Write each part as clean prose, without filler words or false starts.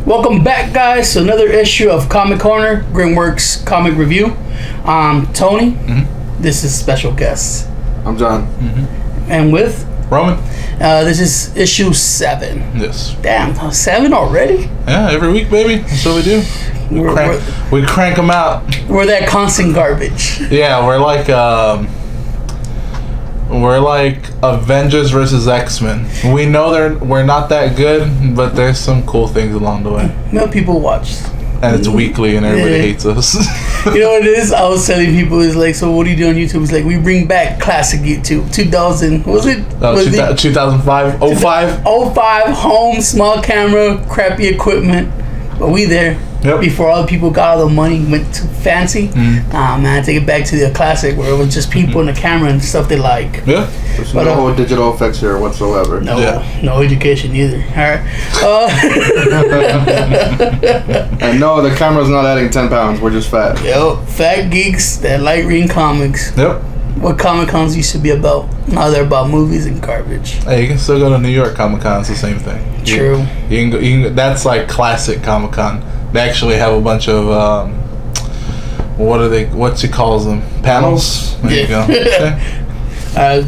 Welcome back, guys, to another issue of Comic Corner, Grimmworks Comic Review. I'm Tony. Mm-hmm. This is special guest. I'm John. Mm-hmm. And with? Roman. This is issue 7. Yes. Damn, 7 already? Yeah, every week, baby. That's what we do. We crank them out. We're that constant garbage. Yeah, we're like Avengers versus X-Men. We know we're not that good, but there's some cool things along the way. No, people watch. And it's weekly, and everybody hates us. You know what it is? I was telling people, it's like, so what do you do on YouTube? It's like, we bring back classic YouTube. 2000, what was it? 2005? 05? 05, home, small camera, crappy equipment. But we there. Yep. Before all the people got all the money, went to fancy. Nah, man, take it back to the classic where it was just people in the camera and stuff they like. Yeah. There's no digital effects here whatsoever. No, no education either. All right. And no, the camera's not adding 10 pounds. We're just fat. Yo, fat geeks that like reading comics. Yep. What Comic Cons used to be about. Now they're about movies and garbage. Hey, you can still go to New York Comic Con. It's the same thing. True. You can go, that's like classic Comic Con. They actually have a bunch of what's he calls them? Panels? There you go. Okay.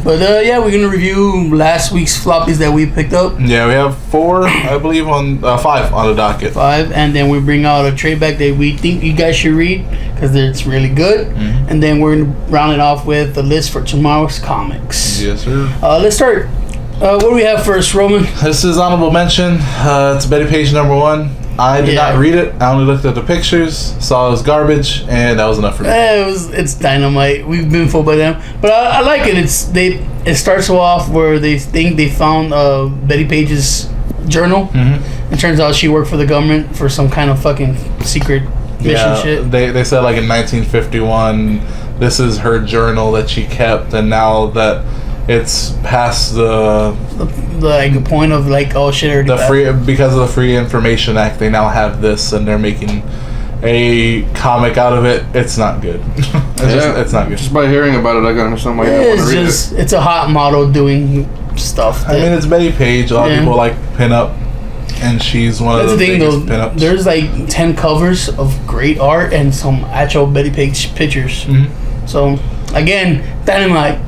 We're gonna review last week's floppies that we picked up. Yeah, we have 4, I believe, on 5 on the docket. 5, and then we bring out a trade back that we think you guys should read because it's really good. Mm-hmm. And then we're gonna round it off with the list for tomorrow's comics. Yes, sir. Let's start. What do we have first, Roman? This is honorable mention. It's Betty Page #1. I did not read it. I only looked at the pictures, saw it was garbage, and that was enough for me. It's dynamite. We've been fooled by them, but I like it. It starts off where they think they found Betty Page's journal. Mm-hmm. It turns out she worked for the government for some kind of fucking secret mission shit. They said like in 1951, this is her journal that she kept, and now that it's past the point of like, oh shit, because of the Free Information Act, they now have this, and they're making a comic out of it. It's not good. It's not good. Just by hearing about it, I can understand why you don't want to read it. It's a hot model doing stuff. I mean, it's Betty Page. A lot of people like pinup, and she's one of the biggest pinups. There's like 10 covers of great art and some actual Betty Page pictures. Mm-hmm. So again, dynamite.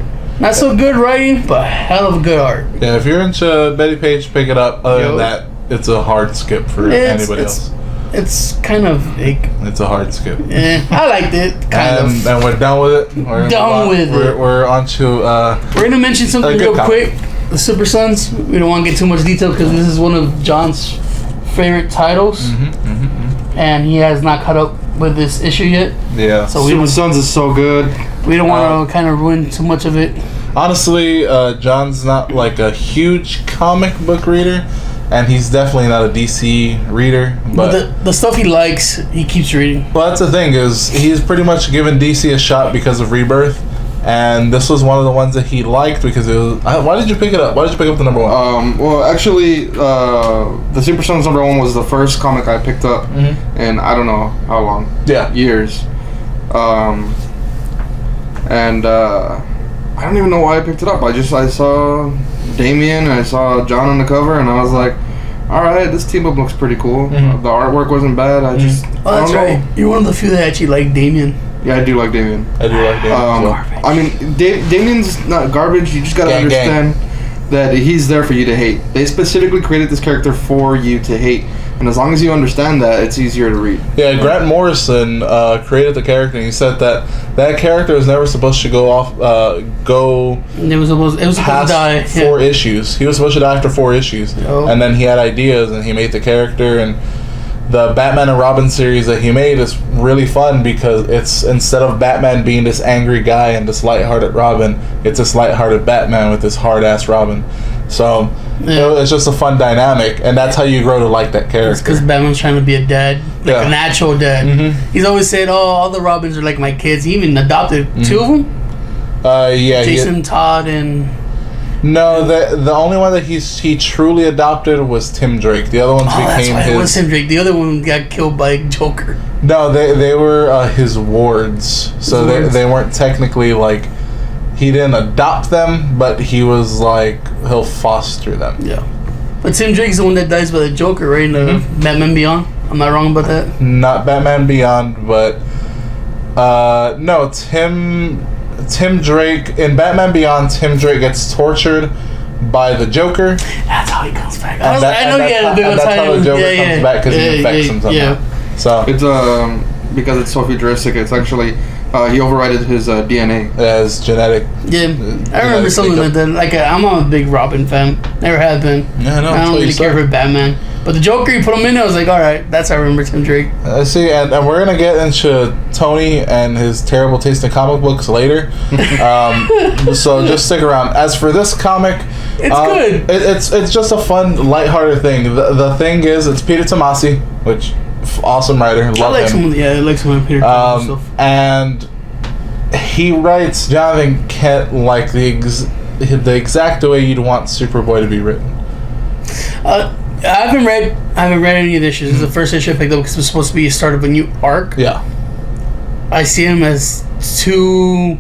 Not so good writing, but hell of a good art. Yeah, if you're into Betty Page, pick it up. Other than that, it's a hard skip for anybody else. It's kind of like... It's a hard skip. Yeah, I liked it, kind of. And we're done with it. We're on to... we're going to mention something real quick. The Super Sons. We don't want to get too much detail because this is one of John's favorite titles. And he has not caught up with this issue yet. Yeah. So Super Sons is so good. We don't want to kind of ruin too much of it. Honestly, John's not like a huge comic book reader, and he's definitely not a DC reader. But the stuff he likes, he keeps reading. Well, that's the thing, is he's pretty much given DC a shot because of Rebirth, and this was one of the ones that he liked because it was... Why did you pick it up? Why did you pick up the #1? Well, actually, the Super Sons #1 was the first comic I picked up, and I don't know how long. Yeah. Years. And I don't even know why I picked it up. I saw Damien and I saw John on the cover, and I was like, all right, this team up looks pretty cool. The artwork wasn't bad. I just that's right. You're one of the few that actually like Damien. Yeah, I do like Damien. Garbage. I mean, Damien's not garbage. You just gotta understand that he's there for you to hate. They specifically created this character for you to hate. And as long as you understand that, it's easier to read. Yeah, Grant Morrison created the character, and he said that character was never supposed to It was supposed to die. 4 issues. He was supposed to die after 4 issues. Oh. And then he had ideas, and he made the character. And the Batman and Robin series that he made is really fun because it's, instead of Batman being this angry guy and this lighthearted Robin, it's this lighthearted Batman with this hard-ass Robin. So it's just a fun dynamic, and that's how you grow to like that character. It's because Batman's trying to be a dad, like an actual dad. Mm-hmm. He's always said, "Oh, all the Robins are like my kids." He even adopted 2 of them. Jason Todd and... No, the only one that he truly adopted was Tim Drake. The other ones became his... It was Tim Drake. The other one got killed by Joker. No, they were his wards. So they weren't technically like... He didn't adopt them, but he was like... He'll foster them. Yeah. But Tim Drake's the one that dies by the Joker, right? In the Batman Beyond. I'm not wrong about that. Not Batman Beyond, but no, Tim Drake in Batman Beyond. Tim Drake gets tortured by the Joker. That's how he comes back. And that's how the Joker comes back because he infects him somehow. Yeah. So it's because it's so futuristic. It's actually he overrided his DNA as genetic. Yeah, I remember something like that. Like I'm a big Robin fan. Never have been. Yeah, no, I don't really care for Batman. But the Joker, you put him in, I was like, all right, that's how I remember Tim Drake. See, and we're gonna get into Tony and his terrible taste in comic books later. So just stick around. As for this comic, it's good. It's just a fun, lighthearted thing. The thing is, it's Peter Tomasi, which awesome writer. Love him. I like some of Peter Tomasi stuff. And he writes Jonathan Kent like the exact way you'd want Superboy to be written. I haven't read any of the issues. This is the first issue I picked up because it was supposed to be a start of a new arc. Yeah. I see him as two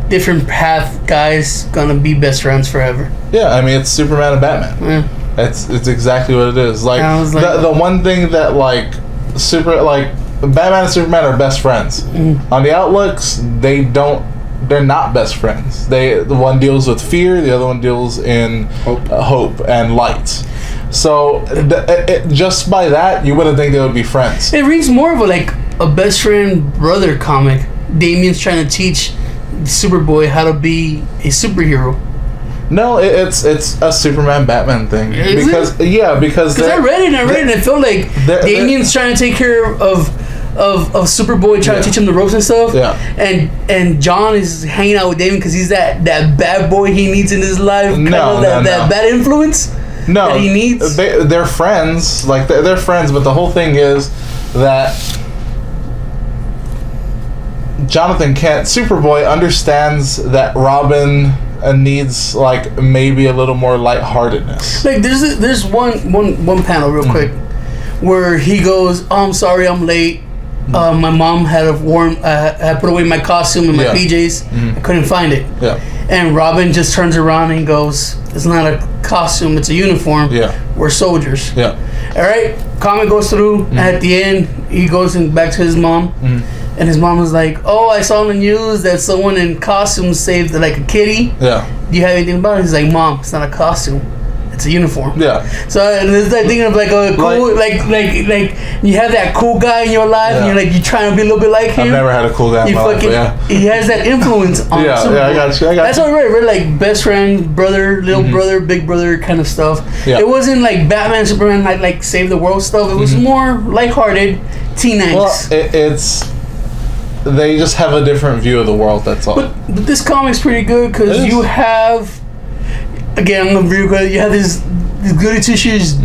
different path guys gonna be best friends forever. Yeah, I mean it's Superman and Batman. Yeah. It's exactly what it is. Like, the one thing that Batman and Superman are best friends. On the outlooks, they're not best friends. The one deals with fear, the other one deals in hope and light. So just by that, you wouldn't think they would be friends. It reads more of a best friend brother comic. Damian's trying to teach Superboy how to be a superhero. No, it's a Superman Batman thing. Because I read it and it felt like Damian's trying to take care of Superboy, trying to teach him the ropes and stuff. Yeah. And John is hanging out with Damian because he's that bad boy he needs in his life. That bad influence. No, that he needs. They're friends. Like they're friends, but the whole thing is that Jonathan Kent, Superboy, understands that Robin needs maybe a little more lightheartedness. Like there's one panel real quick where he goes, "Oh, I'm sorry, I'm late. My mom had had put away my costume and my PJs. I couldn't find it." Yeah. And Robin just turns around and goes, "It's not a costume, it's a uniform. Yeah. We're soldiers." Yeah. All right. Comic goes through. At the end, he goes back to his mom. And his mom was like, "Oh, I saw on the news that someone in costume saved a kitty. Yeah. Do you have anything about it?" He's like, "Mom, it's not a costume. It's a uniform." Yeah. So there's that thing of a cool like you have that cool guy in your life and you're trying to be a little bit like him. I've never had a cool guy in my life, he has that influence on Superboy. I got you. That's what I read best friend, brother, little brother, big brother kind of stuff. Yeah. It wasn't like Batman, Superman, like save the world stuff. It was more lighthearted, teen angst. Well, they just have a different view of the world, that's all. But this comic's pretty good because you have, again, I'm gonna be real good. You have this goody two shoes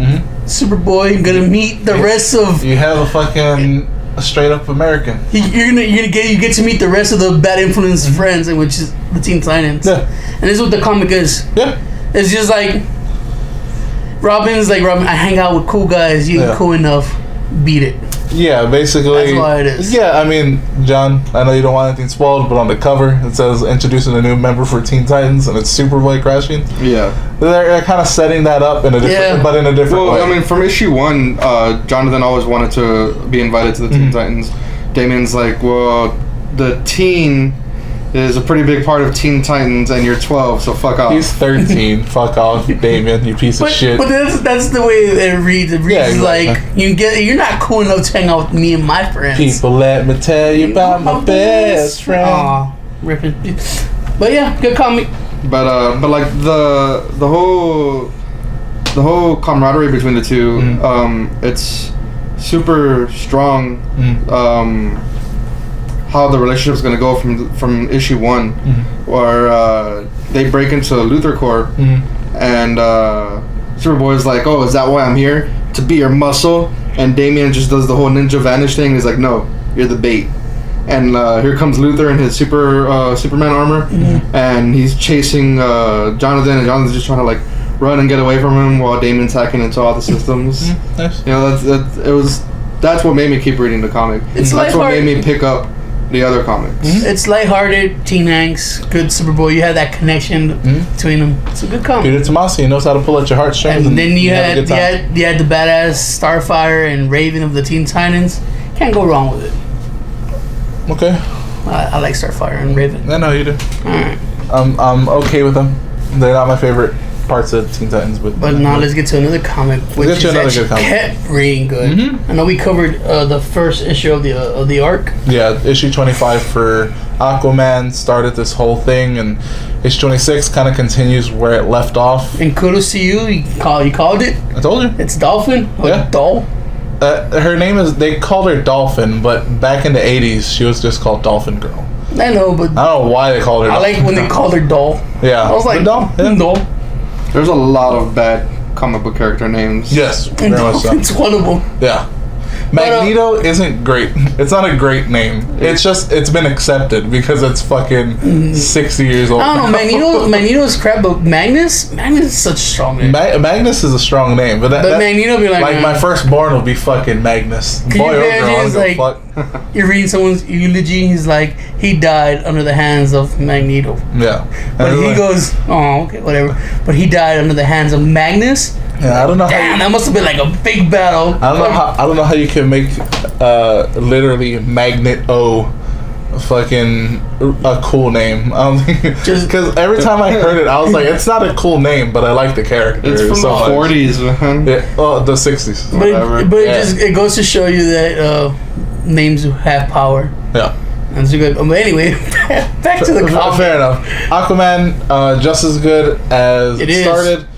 Superboy gonna meet the rest of. You have a fucking straight up American. You get to meet the rest of the bad influence friends, which is the Teen Titans. Yeah. And this is what the comic is. Yeah. It's just like Robin's like Robin. I hang out with cool guys. You ain't cool enough. Beat it. Yeah, basically. That's why it is. Yeah, I mean, John, I know you don't want anything spoiled, but on the cover it says introducing a new member for Teen Titans, and it's Superboy crashing. Yeah, they're kind of setting that up in a different, but in a different way. I mean, from issue 1, Jonathan always wanted to be invited to the Teen Titans. Damian's like, well, the teen is a pretty big part of Teen Titans, and you're 12, so fuck off. He's 13. Fuck off, Damian, you piece of shit. But that's the way it reads. It reads like you're not cool enough to hang out with me and my friends. People, let me tell you about my best friend. Aw, ripping. But yeah, good comic. But like the whole camaraderie between the two, it's super strong. How the relationship is going to go from issue 1, where they break into Luthor Corps, and Superboy's like, "Oh, is that why I'm here? To be your muscle?" And Damian just does the whole ninja vanish thing. He's like, "No, you're the bait." And here comes Luthor in his Superman armor, and he's chasing Jonathan, and Jonathan's just trying to run and get away from him while Damian's hacking into all the systems. Nice. You know, that's what made me keep reading the comic. That's what made me pick up the other comics. It's lighthearted, teen angst, good Superboy. You have that connection between them. It's a good comic. Peter Tomasi, he knows how to pull at your heartstrings. And then you had the badass Starfire and Raven of the Teen Titans. Can't go wrong with it. Okay. I like Starfire and Raven. I know you do. Alright. I'm okay with them. They're not my favorite parts of Teen Titans, but now let's get to another comic, which is actually kept reading good. I know we covered the first issue of the arc. Yeah, issue 25 for Aquaman started this whole thing, and issue 26 kind of continues where it left off. And kudos to you, you called it. I told you. It's Dolphin or Doll. Her name is. They called her Dolphin, but back in the 80s, she was just called Dolphin Girl. I know, but I don't know why they called her. I like when they called her Doll. Yeah, I was like, Doll. Yeah. Doll. There's a lot of bad comic book character names. Yes, very much so. It's one of them. Yeah. Magneto isn't great. It's not a great name. It's just, it's been accepted because it's fucking 60 years old. I don't know, Magneto is crap, but Magnus is such a strong name. Magnus is a strong name, but Magneto be like my firstborn will be fucking Magnus. Boy or girl, I don't give a fuck. You're reading someone's eulogy, he's like, he died under the hands of Magneto. Yeah. But he goes, oh, okay, whatever. But he died under the hands of Magnus. Yeah, I don't know. Damn, that must have been like a big battle. I don't know how you can make literally Magnet-O fucking a cool name. I don't think, just because every time I heard it, I was like, it's not a cool name, but I like the character. It's from the 40s, man. Yeah, the 60s. But it goes to show you that names have power. Yeah. That's a good. But anyway, back to the comic. Fair enough. Aquaman, just as good as it started.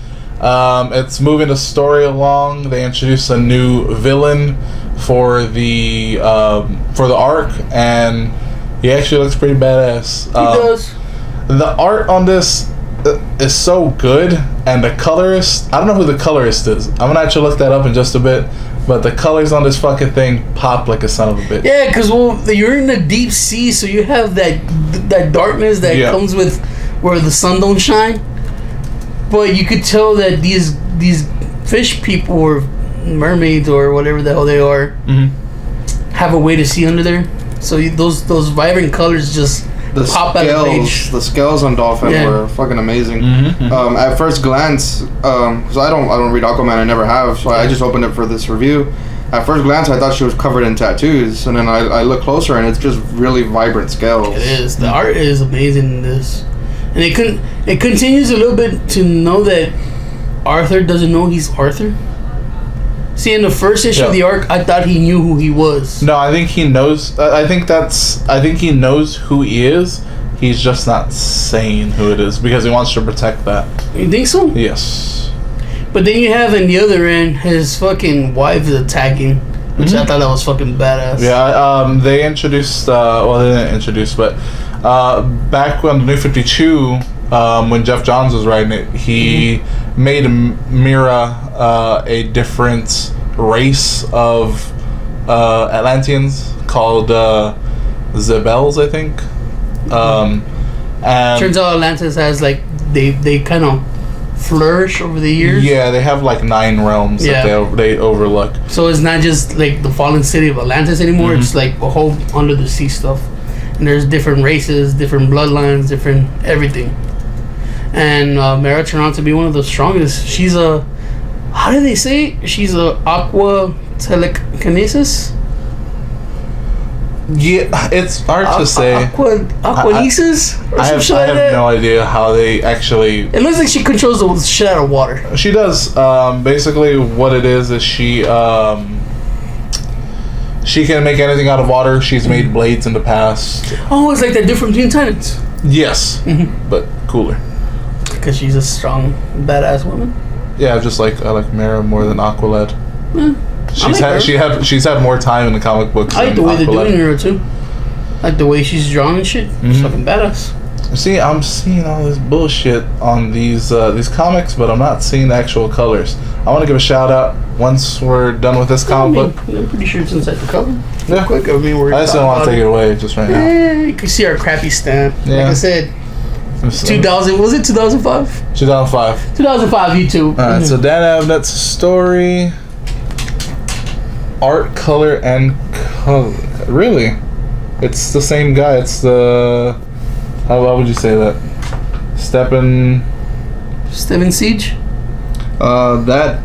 It's moving the story along. They introduce a new villain for the arc, and he actually looks pretty badass. He does. The art on this is so good, and the colorist, I don't know who the colorist is. I'm gonna actually look that up in just a bit. But the colors on this fucking thing pop like a son of a bitch. Yeah, because you're in the deep sea, so you have that darkness that comes with where the sun don't shine. But you could tell that these fish people or mermaids or whatever the hell they are have a way to see under there. So those vibrant colors just pop out of the page. The scales on Dolphin were fucking amazing. At first glance, so I don't read Aquaman, I never have, so I just opened it for this review. At first glance, I thought she was covered in tattoos, and then I look closer, and it's just really vibrant scales. It is. The art is amazing in this, and it continues a little bit to know that Arthur doesn't know he's Arthur. See, in the first issue of the arc, I thought he knew who he was. No, I think he knows. I think he knows who he is. He's just not saying who it is because he wants to protect that. You think so? Yes. But then you have in the other end, his fucking wife is attacking, which I thought that was fucking badass. Yeah. They introduced. Well, they didn't introduce, but back when the New 52. When Jeff Johns was writing it, he made Mira a different race of Atlanteans called Zebels, I think. And turns out Atlantis has like they kind of flourish over the years. Yeah, they have like 9 realms that they overlook. So it's not just like the fallen city of Atlantis anymore. It's like a whole under the sea stuff, and there's different races, different bloodlines, different everything. And Mera turned out to be one of the strongest. She's a, how do they say it? She's a aqua telekinesis. Yeah, it's hard to say. Aquanesis? I have no idea how they actually. It looks like she controls the shit out of water. She does. Basically, what it is she can make anything out of water. She's made blades in the past. Oh, it's like that dude from Teen Titans. Yes, but cooler. Because she's a strong, badass woman. Yeah, I like Mera more than Aqualad. She's had more time in the comic books. I like the way they're doing her too. I like the way she's drawn and shit. She's fucking badass. See, I'm seeing all this bullshit on these comics, but I'm not seeing the actual colors. I want to give a shout out once we're done with this comic book. I'm pretty sure it's inside the cover. Yeah. Quick, I just don't want to take it away just right now. Yeah, you can see our crappy stamp. Yeah. Like I said. 2000, was it 2005? 2005. 2005 YouTube. Alright, so Dan Abnett's story, art, color, and color. Really? It's the same guy. It's the... How would you say that? Steppen Siege? That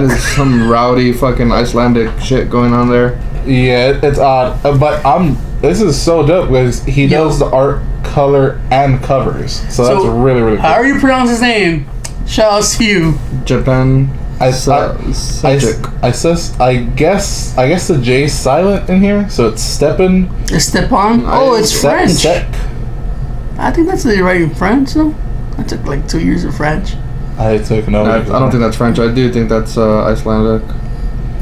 is some rowdy fucking Icelandic shit going on there. Yeah, it's odd. But this is so dope because he does the art, color, and covers. So that's really, really cool. How do you pronounce his name? Shout out to you. Japan. I guess the J's silent in here, so it's Steppen. It's Stepan? Oh, it's French. I think that's the right in French, though. I took like 2 years of French. I took no. I don't think that's French. I do think that's Icelandic.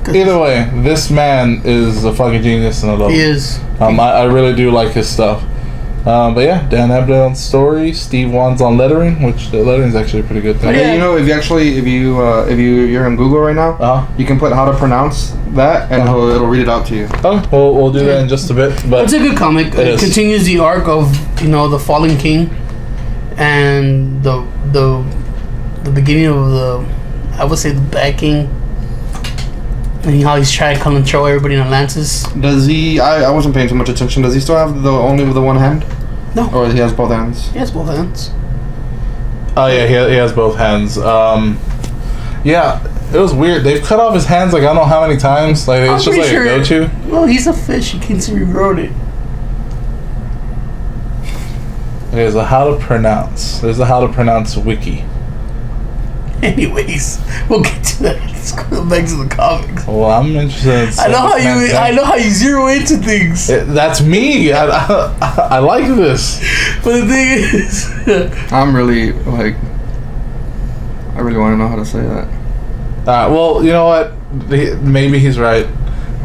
Either way, this man is a fucking genius, and I love him. He is. I really do like his stuff. But yeah, Dan Abnett on story, Steve Wands on lettering, which the lettering is actually a pretty good thing. Yeah, you know, if you're in Google right now, you can put how to pronounce that, and it'll read it out to you. Oh, we'll do that in just a bit. But it's a good comic. It continues the arc of the fallen king, and the beginning of I would say the bad king, and how he's trying to control everybody in Atlantis. Does he? I wasn't paying too much attention. Does he still have only with the one hand? No. Or he has both hands? He has both hands. Oh yeah, he has both hands. Yeah, it was weird. They've cut off his hands like I don't know how many times. Like it's just like a go-to. Well, he's a fish. He can't rewrote it. There's a how to pronounce. There's a how to pronounce wiki. Anyways, we'll get to that. Let's go back to the comics. Well, I'm interested in I know how you zero into things. That's me. I like this. But the thing is, I'm really like, I really want to know how to say that. Well, you know what? Maybe he's right.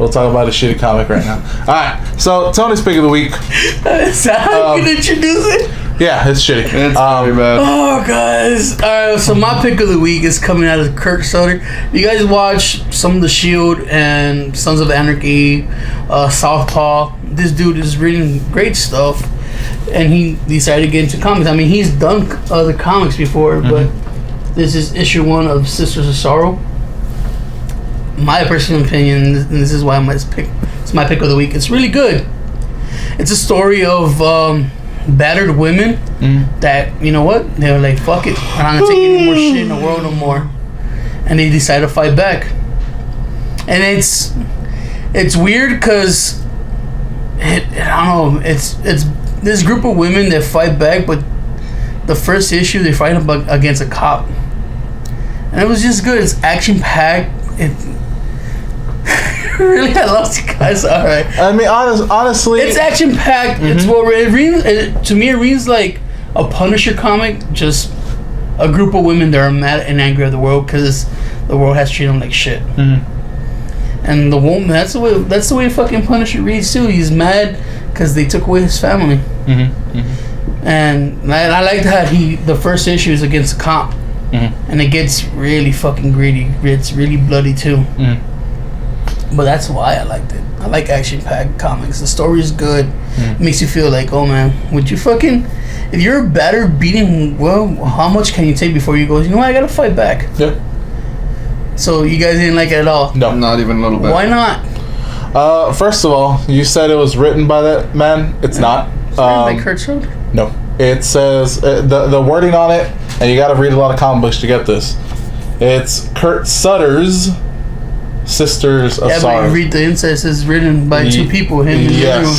We'll talk about a shitty comic right now. Alright, so Tony's pick of the week. Is that how you can introduce it? Yeah, it's shitty. It's very bad. Oh, guys. Alright, so my pick of the week is coming out of Kurt Sutter. You guys watch some of The Shield and Sons of Anarchy, Southpaw. This dude is reading great stuff, and he decided to get into comics. I mean, he's done other comics before, but this is issue 1 of Sisters of Sorrow. My personal opinion, and this is why it's my pick of the week. It's really good. It's a story of battered women that, you know what, they were like, fuck it, I'm not gonna take any more shit in the world no more, and they decide to fight back. And it's weird because I don't know, it's this group of women that fight back, but the first issue they fight against a cop, and it was just good. It's action packed. Really, I lost you guys. All right. I mean, honestly, it's action packed. It's what it reads. To me, it reads like a Punisher comic. Just a group of women that are mad and angry at the world because the world has treated them like shit. And the woman, that's the way fucking Punisher reads too. He's mad because they took away his family. And I liked how the first issue is against a cop, and it gets really fucking gritty. It's really bloody too. But that's why I liked it. I like action-packed comics. The story is good. It makes you feel like, oh man, would you fucking... If you're a battered, beating, well, how much can you take before you go, you know what, I gotta fight back? Yeah. So you guys didn't like it at all? No. Not even a little bit. Why not? First of all, you said it was written by that man. It's not. It's written by Kurt Sutter? No. It says, the wording on it, and you gotta read a lot of comic books to get this. It's Kurt Sutter's Sisters of Sorrow. Yeah, but you read the inside, it says written by 2 people, him and the other one.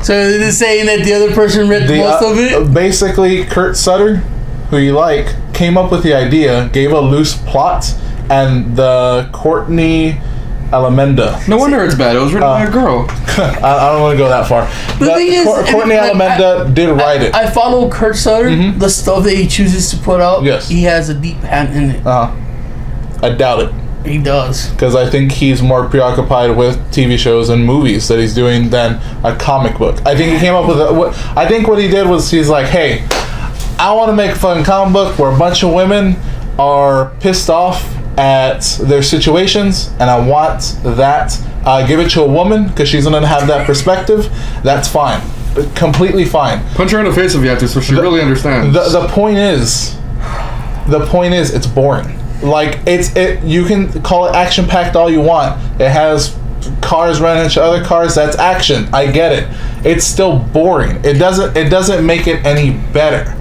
So is it saying that the other person read most of it? Basically, Kurt Sutter, who you like, came up with the idea, gave a loose plot, and the Courtney Alameda. No wonder it's bad. It was written by a girl. I don't want to go that far. The thing is, Courtney Alameda did write it. I follow Kurt Sutter. The stuff that he chooses to put out, he has a deep hand in it. I doubt it. He does. Because I think he's more preoccupied with TV shows and movies that he's doing than a comic book. I think he came up with I think what he did was he's like, hey, I want to make a fucking comic book where a bunch of women are pissed off at their situations, and I want that. Give it to a woman because she's going to have that perspective. That's fine. Completely fine. Punch her in the face if you have to, so she really understands. The point is, it's boring. Like, you can call it action-packed all you want. It has cars running into other cars, that's action. I get it. It's still boring. It doesn't make it any better.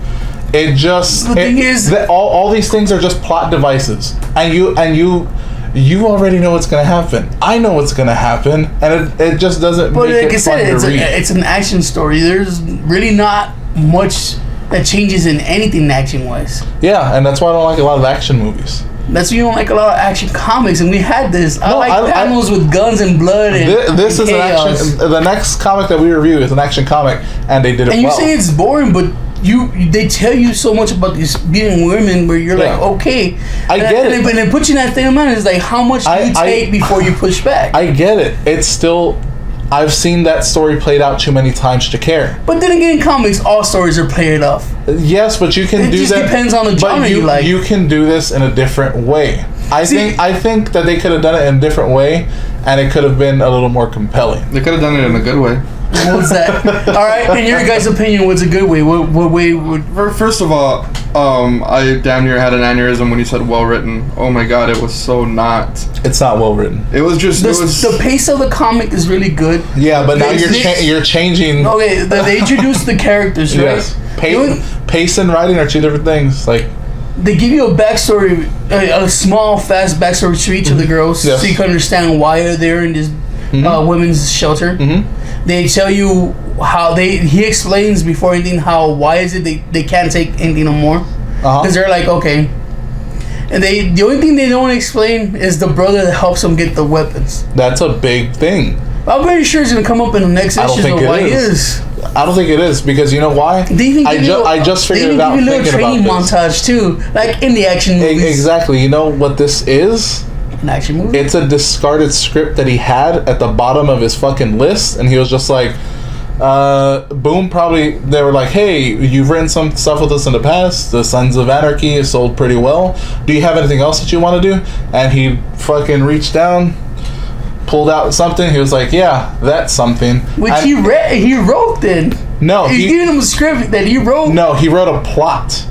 It just the thing is that all these things are just plot devices, and you already know what's gonna happen. I know what's gonna happen, and it just doesn't. But make like it I said, it's an action story. There's really not much that changes in anything action wise. Yeah, and that's why I don't like a lot of action movies. That's why you don't like a lot of action comics, and we had this. I like panels with guns and blood and this is chaos. an action. The next comic that we review is an action comic, and they did it. And you well. say it's boring, but they tell you so much about these beating women where you're like, okay, I get it. But they put you in that thing of mind. It's like, how much do you take before you push back? I get it. It's still. I've seen that story played out too many times to care. But then again, in comics, all stories are played off. Yes, but you can do that. It just depends on the genre you like. You can do this in a different way. I think that they could have done it in a different way, and it could have been a little more compelling. They could have done it in a good way. What's that? All right, in your guys' opinion, what's a good way? What way would? First of all, I damn near had an aneurysm when you said well written. Oh my god, it was so not. It's not well written. It was just the pace of the comic is really good. Yeah, but now you're changing. Okay, they introduced the characters, right? Yes. Pace and writing are two different things. Like they give you a backstory, a small, fast backstory to each of the girls, so you can understand why they're there in this women's shelter. Mm-hmm. They tell you how he explains before anything why is it they can't take anything no more, because they're like, okay, and the only thing they don't explain is the brother that helps them get the weapons. That's a big thing. I'm very sure it's gonna come up in the next issue of why he is. I don't think it is, because you know why? I just figured it out. They even give you a little training montage too, like in the action movies. Exactly. You know what this is? An action movie? It's a discarded script that he had at the bottom of his fucking list, and he was just like, boom, probably, they were like, hey, you've written some stuff with us in the past, the Sons of Anarchy has sold pretty well, do you have anything else that you want to do? And he fucking reached down, pulled out something, he was like, yeah, that's something. Which he wrote then. No. He's giving him a script that he wrote. No, he wrote a plot.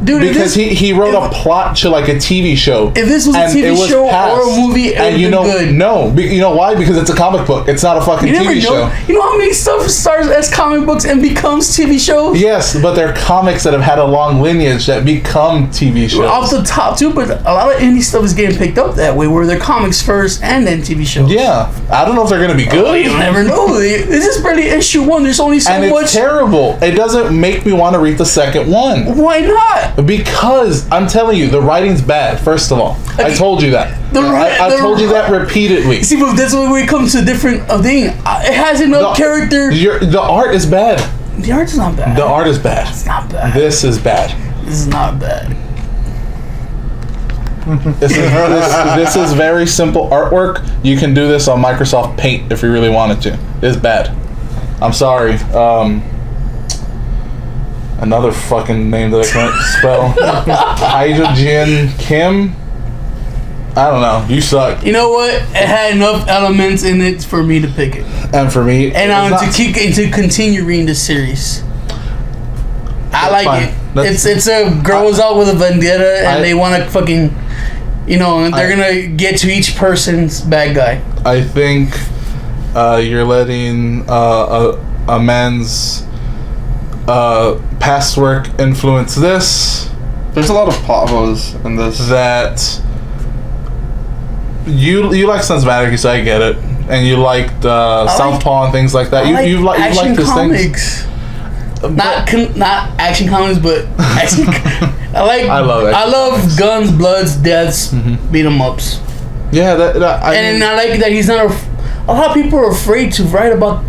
Dude, because he wrote a plot to like a TV show. If this was a TV show or a movie, it would be good. No, you know why? Because it's a comic book. It's not a fucking TV show. You know how many stuff starts as comic books and becomes TV shows? Yes, but they're comics that have had a long lineage that become TV shows. Off the top too, but a lot of indie stuff is getting picked up that way, where they're comics first and then TV shows. Yeah, I don't know if they're gonna be good. You never know. This is barely issue 1. There's only so much. And it's terrible. It doesn't make me want to read the second one. Why not? Because I'm telling you, the writing's bad. First of all, I told you that. I told you that repeatedly. See, but that's when we come to a different thing. It has enough character. The art is bad. The art is not bad. The art is bad. It's not bad. This is bad. This is not bad. This is very simple artwork. You can do this on Microsoft Paint if you really wanted to. It's bad. I'm sorry. Another fucking name that I can't spell. Hyojin Kim. I don't know. You suck. You know what? It had enough elements in it for me to pick it. And for me, and to continue reading the series. I like it. It's a girls out with a vendetta, and they want to fucking, they're gonna get to each person's bad guy. I think you're letting a man's past work influence this. There's a lot of plot holes in this. That you like Sons of Anarchy, so I get it, and you liked Southpaw and things like that. You like these comics. Things. Not action comics, but action. I love guns, bloods, deaths, beat 'em ups. Yeah, I like that he's not. A lot of people are afraid to write about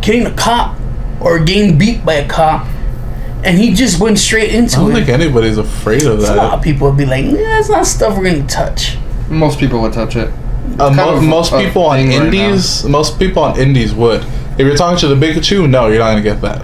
killing a cop or getting beat by a cop, and he just went straight into it. I don't think anybody's afraid of that. A lot of people would be like, "That's not stuff we're gonna touch." Most people would touch it. Most people on indies would. If you're talking to the Pikachu, no, you're not gonna get that,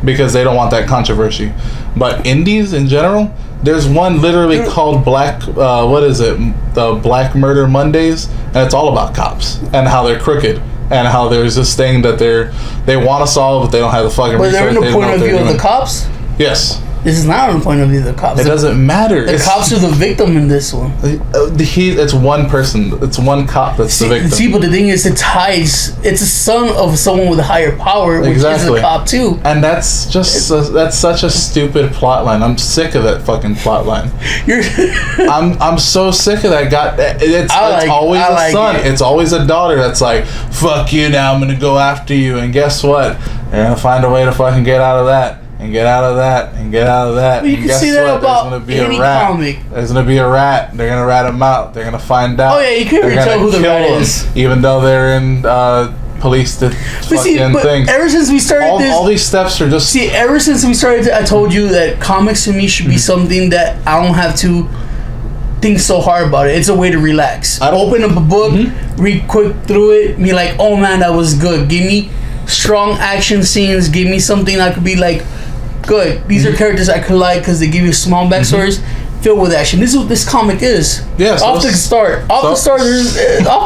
because they don't want that controversy. But indies in general, there's one literally called Black. What is it? The Black Murder Mondays, and it's all about cops and how they're crooked. And how there's this thing that they want to solve, but they don't have the fucking resources. But they're in the point of view of the cops? Yes. This is not on the point of view of the cops. It doesn't matter. The cops are the victim in this one. It's one person. It's one cop that's the victim. See, but the thing is, it's a son of someone with a higher power, which is a cop too. And that's just that's such a stupid plot line. I'm sick of that fucking plot line. I'm so sick of that. It's always a son. It's always a daughter that's like, fuck you now, I'm gonna go after you, and guess what? They're gonna find a way to fucking get out of that. And get out of that, and get out of that. But you and can see that about any comic. There's gonna be a rat. They're gonna rat him out. They're gonna find out. Oh yeah, you can't even tell who the rat is, even though they're in police thing. Ever since we started all these steps are just. See, ever since we started, I told you that comics to me should be something that I don't have to think so hard about it. It's a way to relax. I open up a book, read quick through it, be like, oh man, that was good. Give me strong action scenes. Give me something I could be like, good. These are characters I could like because they give you small backstories filled with action. This is what this comic is. Yeah. Off the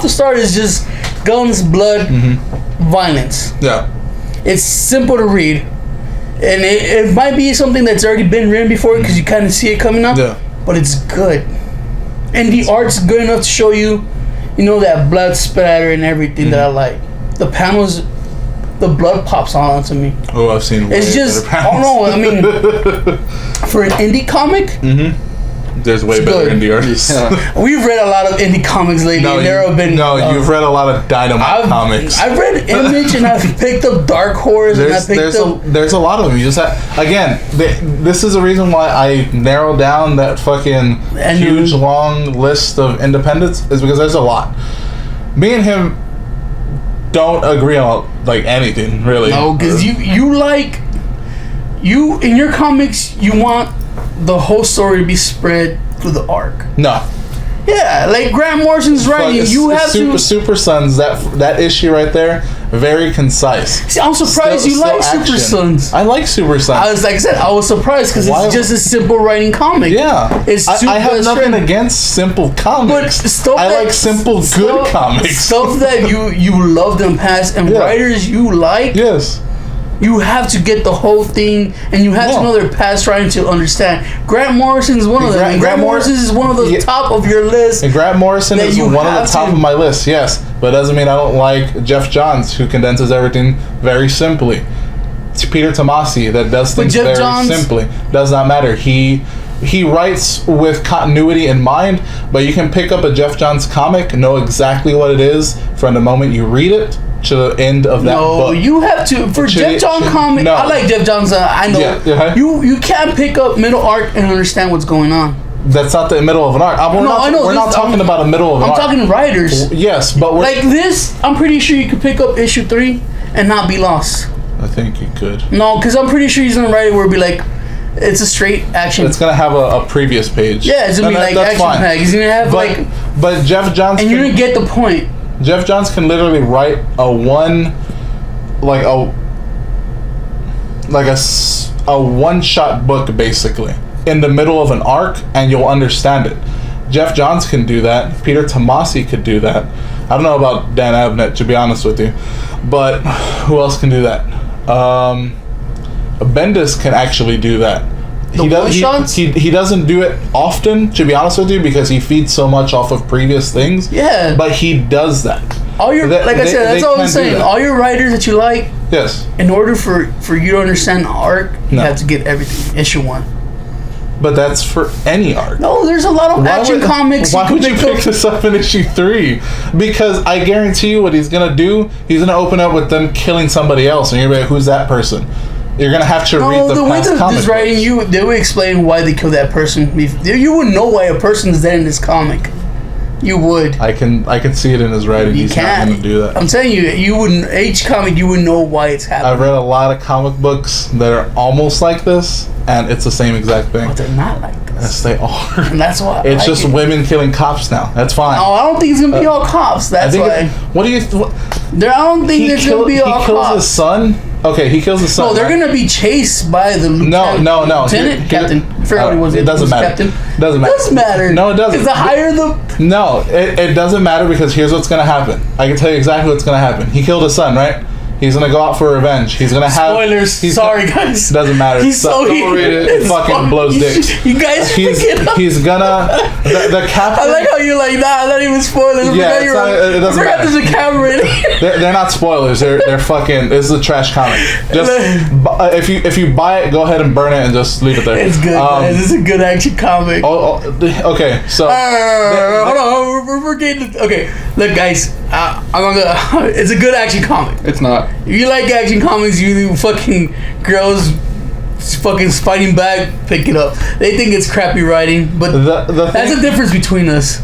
start is just guns, blood, violence. Yeah. It's simple to read, and it might be something that's already been written before because you kind of see it coming up. Yeah. But it's good, and the art's good enough to show you, that blood splatter and everything that I like. The panels. The blood pops onto me. Oh, I've seen. It's just. Oh no! I mean, for an indie comic, there's way better indie artists. Yeah. We've read a lot of indie comics lately. You've read a lot of Dynamite comics. I've read Image and I've picked up Dark Horse. There's a lot of them. You just this is the reason why I narrow down that fucking huge long list of independents is because there's a lot. Me and him don't agree on anything really. No, because you in your comics you want the whole story to be spread through the arc. No. Yeah, like Grant Morrison's writing, you have Super Sons, that issue right there, very concise. See, I'm surprised you like Super Sons. I like Super Sons. I was surprised because it's just a simple writing comic. Yeah, I have nothing against simple comics. But I like simple good comics. Stuff that you loved in the past and writers you like. Yes. You have to get the whole thing, and you have to know their past trying to understand. Grant Morrison is one of them. And Grant Morrison is one of the top of your list. And Grant Morrison is one of the top of my list, yes. But it doesn't mean I don't like Jeff Johns, who condenses everything very simply. It's Peter Tomasi that does things very simply. Does not matter. He writes with continuity in mind, but you can pick up a Jeff Johns comic, know exactly what it is from the moment you read it to the end of that book. No, you have to. For Jeff Johns comic, I like Jeff Johns. I know. Yeah, you can't pick up middle arc and understand what's going on. That's not the middle of an arc. We're not talking about a middle of an arc. I'm talking writers. Yes, but like this, I'm pretty sure you could pick up issue 3 and not be lost. I think you could. No, because I'm pretty sure he's gonna write it where it'd be like, it's a straight action. It's gonna have a previous page. Yeah, it's gonna be like action pack. He's gonna have but Jeff Johns. And you're gonna get the point. Jeff Johns can literally write a one-shot book basically in the middle of an arc, and you'll understand it. Jeff Johns can do that. Peter Tomasi could do that. I don't know about Dan Abnett, to be honest with you, but who else can do that? Bendis can actually do that. He doesn't do it often, to be honest with you, because he feeds so much off of previous things. Yeah. But he does that. That's all I'm saying. All your writers that you like. Yes. In order for you to understand the arc, you have to get everything. Issue 1. But that's for any arc. No, there's a lot of action comics. Why would you pick this up in issue 3? Because I guarantee you what he's going to do, he's going to open up with them killing somebody else, and you're going to be like, who's that person? You're gonna have to read the past comic books. Writing, they would explain why they killed that person. You wouldn't know why a person is dead in this comic. You would. I can see it in his writing. He's not gonna do that. I'm telling you, you wouldn't. Each comic, you wouldn't know why it's happening. I've read a lot of comic books that are almost like this, and it's the same exact thing. But they're not like this. Yes, they are. And that's why it's just women killing cops now. That's fine. No, I don't think it's gonna be all cops. That's why. What do you? I don't think it's gonna be all cops. He kills his son. Okay, he kills his son. No, they're gonna be chased by the lieutenant. No. Lieutenant, captain. I forgot what he was. It doesn't matter. Captain. Doesn't matter. It does matter. No, it doesn't. Because the higher the. No, it doesn't matter because here's what's gonna happen. I can tell you exactly what's gonna happen. He killed his son, right? He's gonna go out for revenge. He's gonna have spoilers. Sorry, guys. Doesn't matter. He's so it fucking blows dicks. You guys, he's gonna the captain. I like how you're like, nah, not even spoilers. Yeah, it doesn't matter. There's a camera in here. They're not spoilers. They're fucking. This is a trash comic. Just if you buy it, go ahead and burn it and just leave it there. It's good. Guys. It's a good action comic. Okay, so hold on. We're getting okay. Look, guys. I'm gonna. It's a good action comic. It's not. If you like action comics, you fucking girls fucking fighting back, pick it up. They think it's crappy writing, but that's the difference between us.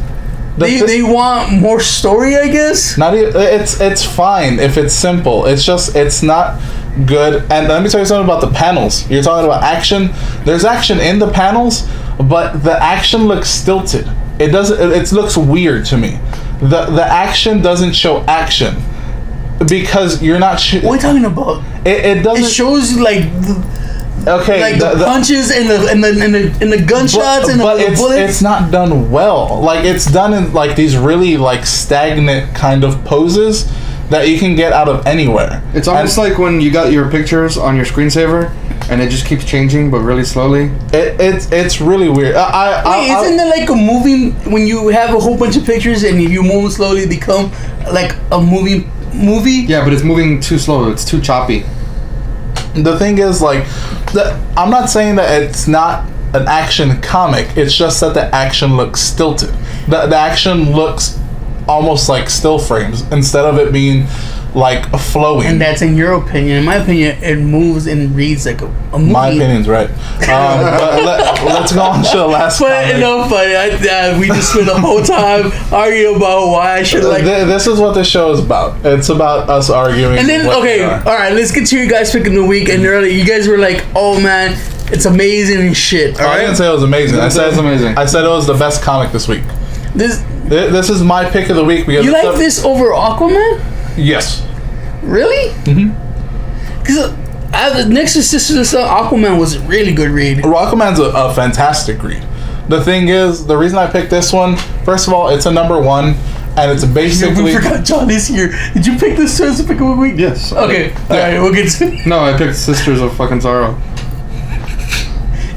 They want more story, I guess. It's fine if it's simple. It's just it's not good. And let me tell you something about the panels. You're talking about action. There's action in the panels, but the action looks stilted. It doesn't. It looks weird to me. The action doesn't show action because you're not. What are you talking about? It doesn't. It shows you like. Okay, like the punches and the gunshots and the bullets. It's not done well. Like it's done in like these really like stagnant kind of poses that you can get out of anywhere. It's almost like when you got your pictures on your screensaver and it just keeps changing but really slowly. It's really weird. Isn't it like a movie when you have a whole bunch of pictures and you move slowly become like a movie? Yeah, but it's moving too slow. It's too choppy. The thing is, like, I'm not saying that it's not an action comic. It's just that the action looks stilted. The action looks almost like still frames instead of it being like flowing. And that's in your opinion. In my opinion, it moves and reads like a movie. My opinion's right. But let's go on to the last. But you know, funny. We just spent the whole time arguing about why I should like. This is what the show is about. It's about us arguing. And then all right, let's get to you guys picking the week. And earlier, you guys were like, "Oh man, it's amazing and shit." All right? I didn't say it was amazing. I said it was amazing. I said it was the best comic this week. This is my pick of the week because you like this over Aquaman? Yes. Really? Mm-hmm. Because next to Sister of the Sun, Aquaman was a really good read. Aquaman's a fantastic read. The thing is, the reason I picked this one, first of all, it's a number one, and it's basically... We forgot John is here. Did you pick this as a pick of the week? Yes. Okay. Alright, we'll get to... No, I picked Sisters of fucking Sorrow.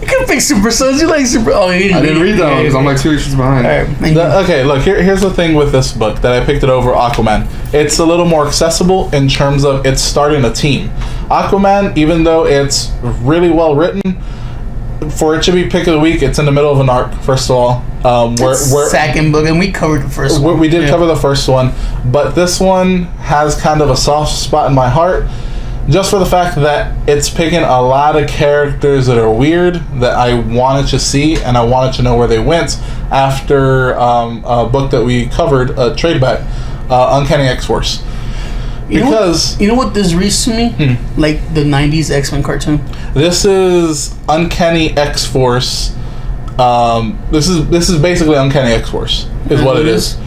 You could pick Super Sons. You like Super... Oh, I didn't read that one because I'm like 2 issues behind. Okay, look, here's the thing with this book that I picked it over Aquaman. It's a little more accessible in terms of it's starting a team. Aquaman, even though it's really well written, for it to be pick of the week, it's in the middle of an arc, first of all. We're second book, and we covered the first one. We did cover the first one, but this one has kind of a soft spot in my heart. Just for the fact that it's picking a lot of characters that are weird that I wanted to see, and I wanted to know where they went after a book that we covered, Trade Back, Uncanny X-Force. Because... You know what this reads to me? Like the 90s X-Men cartoon? This is Uncanny X-Force. This is basically Uncanny X-Force, is what it is.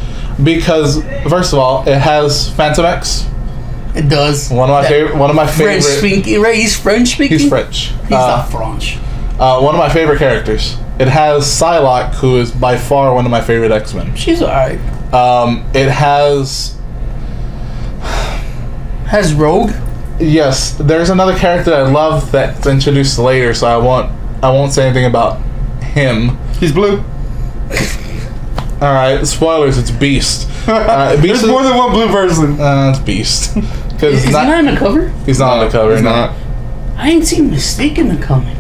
Because, first of all, it has Phantom X. It does. One of my favorite. French speaking, right? He's French speaking. He's French. He's not French. One of my favorite characters. It has Psylocke, who is by far one of my favorite X-Men. She's alright. It has Rogue. Yes, there's another character I love that's introduced later, so I won't say anything about him. He's blue. All right, spoilers. It's Beast. Beast There's more than one blue person. It's Beast. Is he not on the cover? He's not on the cover. He's not. I ain't seen Mystique in the comic.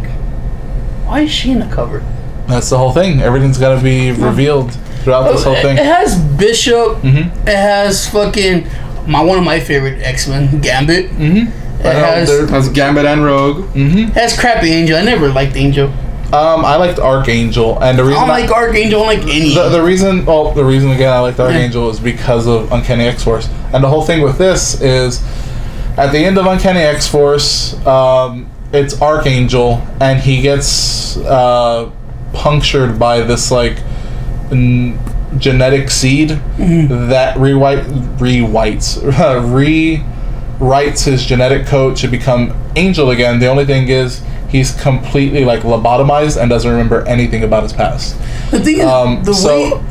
Why is she in the cover? That's the whole thing. Everything's got to be revealed throughout this whole thing. It has Bishop. Mm-hmm. It has fucking one of my favorite X-Men, Gambit. Mm-hmm. It has Gambit and Rogue. Mm-hmm. It has Crappy Angel. I never liked Angel. I liked Archangel, and the reason I don't like Archangel. I don't like any. The reason again I liked Archangel is because of Uncanny X-Force, and the whole thing with this is, at the end of Uncanny X-Force, it's Archangel, and he gets punctured by this like genetic seed that rewrites his genetic code to become Angel again. The only thing is he's completely like lobotomized and doesn't remember anything about his past. The thing is,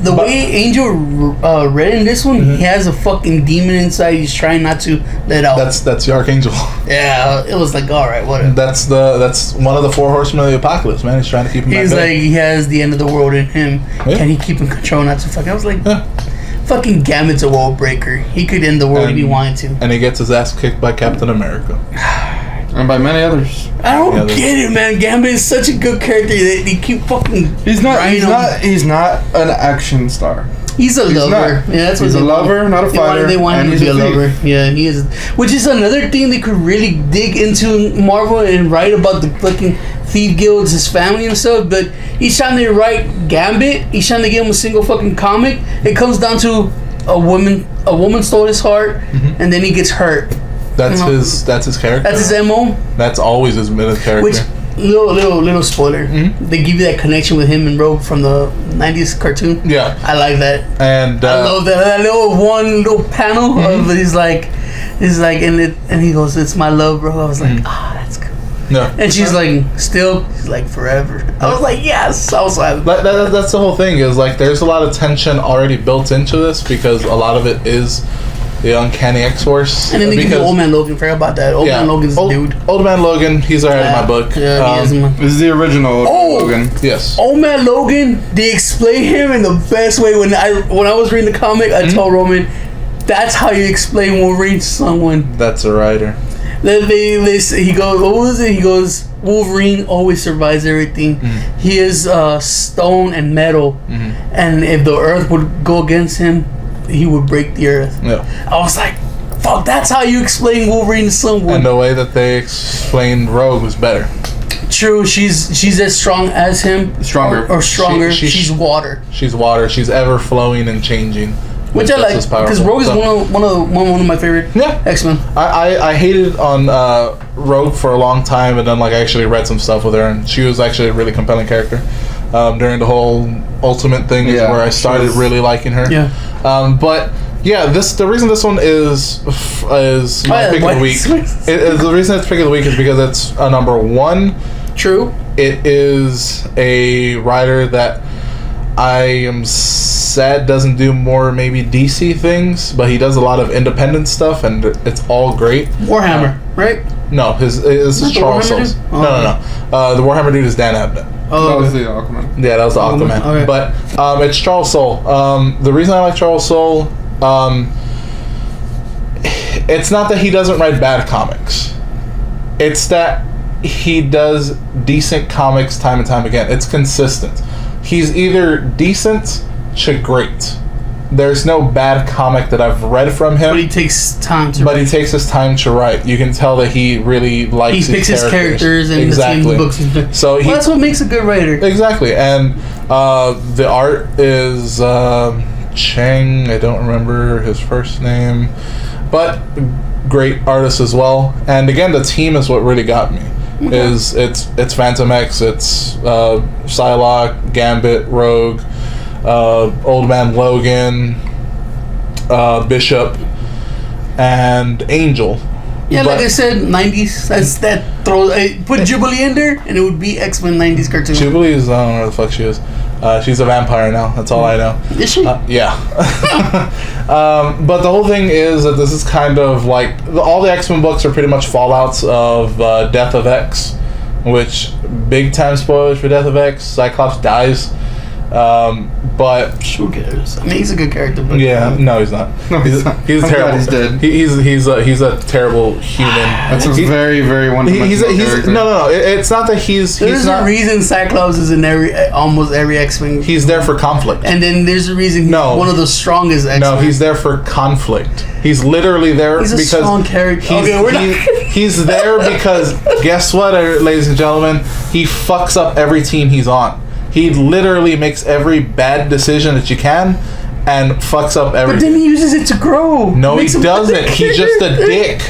the way Angel read in this one, he has a fucking demon inside. He's trying not to let out. That's the Archangel. Yeah, it was like, all right, whatever. That's one of the 4 horsemen of the apocalypse, man. He's trying to keep him. He's like, he has the end of the world in him. Yeah. Can he keep in control? Not to fuck. I was like, fucking Gambit's a world breaker. He could end the world if he wanted to. And he gets his ass kicked by Captain America. And by many others. I don't get it, man. Gambit is such a good character that he keep fucking. He's not an action star. He's a lover. Yeah, that's what he's a lover, not a fighter. They want him to be a lover. Yeah, he is. Which is another thing they could really dig into Marvel and write about the fucking thief guilds, his family and stuff. But each time they write Gambit, each time they give him a single fucking comic, it comes down to a woman stole his heart, and then he gets hurt. That's his character. That's his MO. That's always his character. Which little spoiler. They give you that connection with him and Rogue from the 90s cartoon. Yeah. I like that. And I love that little panel of he's like and he goes, "It's my love, bro." I was like, that's cool. Yeah. And she's like, still, she's like, forever. I was like, yes. I was like, that's the whole thing, is like there's a lot of tension already built into this because a lot of it is the Uncanny X-Force. And then they give Old Man Logan. Forget about that. Old Man Logan's the dude. Old Man Logan, he's alright in my book. Yeah, he is. This is the original Logan. Yes. Old Man Logan, they explain him in the best way. When I was reading the comic, I told Roman, that's how you explain Wolverine to someone. That's a writer. He goes, what was it? He goes, Wolverine always survives everything. He is stone and metal. And if the earth would go against him, he would break the earth. Yeah. I was like, fuck, that's how you explain Wolverine to someone. And the way that they explained Rogue was better. True, she's as strong as him. Stronger. Or stronger. She's water. She's water. She's ever flowing and changing. Which I like, because Rogue is one of my favorite X-Men. I hated on Rogue for a long time, and then like I actually read some stuff with her, and she was actually a really compelling character during the whole Ultimate thing, is where I started really liking her. Yeah. But yeah, the reason this one is my pick of the week. The reason it's pick of the week is because it's a number 1. True. It is a writer that I am sad doesn't do more maybe DC things, but he does a lot of independent stuff, and it's all great. Warhammer, right? No, this is Charles Soules. No. The Warhammer dude is Dan Abnett. Oh, that was the Aquaman. Yeah, that was the Aquaman. Okay. But it's Charles Soule. The reason I like Charles Soule, it's not that he doesn't write bad comics. It's that he does decent comics time and time again. It's consistent. He's either decent to great. There's no bad comic that I've read from him. But he takes time to write. He takes his time to write. You can tell that he really likes He picks his characters and exactly. the books. So that's what makes a good writer. Exactly. And the art is Chang. I don't remember his first name. But great artist as well. And again, the team is what really got me. Okay. It's Phantom X, it's Psylocke, Gambit, Rogue, Old Man Logan, Bishop, and Angel. Yeah, like I said, 90s. That throws. Put Jubilee in there, and it would be X-Men 90s cartoon. Jubilee is, I don't know where the fuck she is. She's a vampire now. That's all I know. Is she? Yeah. But the whole thing is that this is kind of like all the X-Men books are pretty much fallouts of Death of X, which big time spoilers for Death of X. Cyclops dies. But who cares? I mean, he's a good character. But no, he's not. He's terrible. He's dead. He's a terrible human. That's a very, very one-dimensional character. No. It's not that there's a reason Cyclops is in almost every X-Men. He's there for conflict. And then there's a reason he's one of the strongest X-Men. No, he's there for conflict. He's literally there because he's a strong character. He's there because guess what, ladies and gentlemen? He fucks up every team he's on. He literally makes every bad decision that you can and fucks up everything. But then he uses it to grow. No, he doesn't. He's just a dick.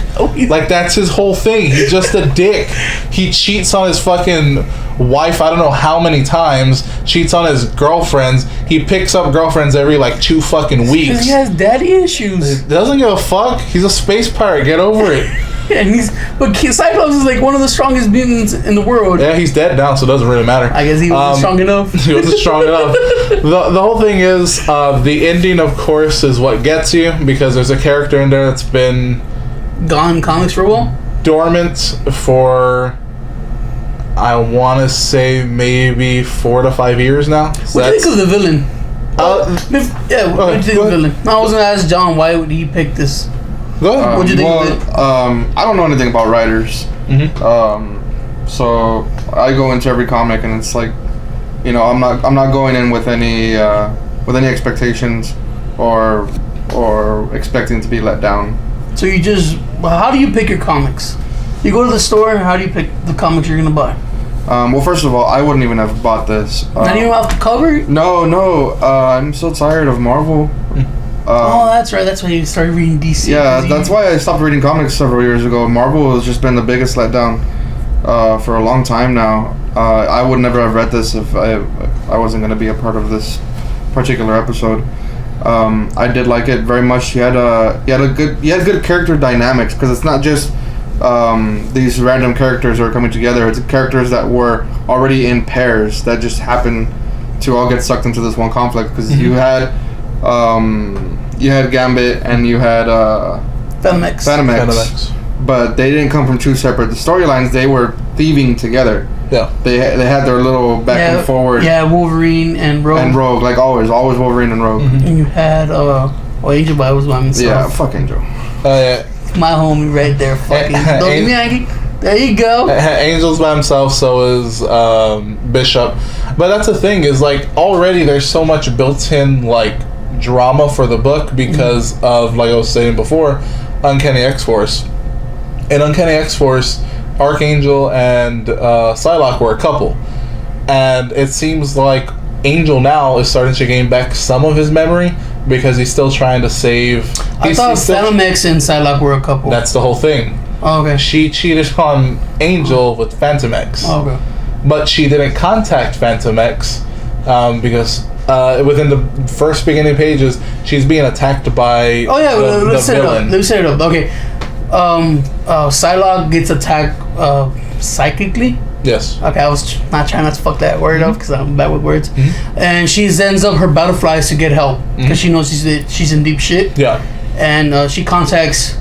Like, that's his whole thing. He's just a dick. He cheats on his fucking wife I don't know how many times. Cheats on his girlfriends. He picks up girlfriends every, 2 fucking weeks. Because he has daddy issues. He doesn't give a fuck. He's a space pirate. Get over it. And but Cyclops is like one of the strongest mutants in the world. Yeah, he's dead now, so it doesn't really matter. I guess he wasn't strong enough. He wasn't strong enough. The whole thing is, the ending, of course, is what gets you, because there's a character in there that's been gone in comics for a while, dormant for, I want to say, maybe 4 to 5 years now. So what do you think of the villain? What do you think of the villain? I was gonna ask John, why would he pick this? Go ahead. What do you think of it? I don't know anything about writers. So I go into every comic and it's like, you know, I'm not going in with any expectations or expecting to be let down. So you just, how do you pick your comics? You go to the store, how do you pick the comics you're gonna buy? Well, first of all, I wouldn't even have bought this. Not even off the cover? No. I'm so tired of Marvel. Oh, that's right. That's why you started reading DC. Yeah, that's why I stopped reading comics several years ago. Marvel has just been the biggest letdown for a long time now. I would never have read this if I wasn't going to be a part of this particular episode. I did like it very much. You had good character dynamics, because it's not just these random characters who are coming together. It's characters that were already in pairs that just happen to all get sucked into this one conflict, because you had Gambit and you had Phantom-X, but they didn't come from two separate storylines. They were thieving together. Yeah, they had their little back and forward. Yeah, Wolverine and Rogue. Like always Wolverine and Rogue. And you had Angel was by himself. Yeah, fuck Angel. Yeah. My homie right there, fucking. There you go. Angel's by himself, so is Bishop. But that's the thing, is like already there's so much built-in like drama for the book because of, like I was saying before, Uncanny X-Force. In Uncanny X-Force, Archangel and Psylocke were a couple, and it seems like Angel now is starting to gain back some of his memory because he's still trying to save. I thought Phantom-X and Psylocke were a couple. That's the whole thing. Oh, okay. She cheated on Angel with Phantom-X. Oh, okay. But she didn't contact Phantom-X because within the first beginning pages, she's being attacked by let's set villain. Let me set it up. Okay. Psylocke gets attacked psychically. Yes. Okay, I was not trying to fuck that word up because I'm bad with words. And she sends up her battle flies to get help because she knows she's in deep shit. Yeah. And she contacts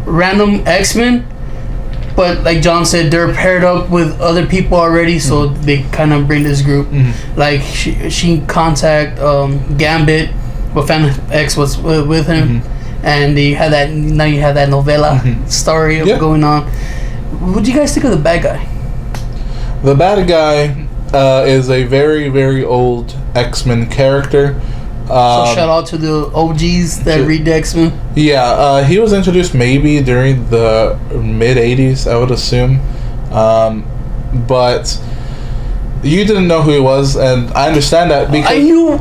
random X-Men, but like John said, they're paired up with other people already, so they kind of bring this group. Like she contact Gambit, but Phantom-X was with him, and you have that novella story going on. What do you guys think of the bad guy? The bad guy is a very, very old X-Men character. So shout out to the OGs that read the X-Men. Yeah, he was introduced maybe during the mid-'80s, I would assume. But you didn't know who he was, and I understand that because I knew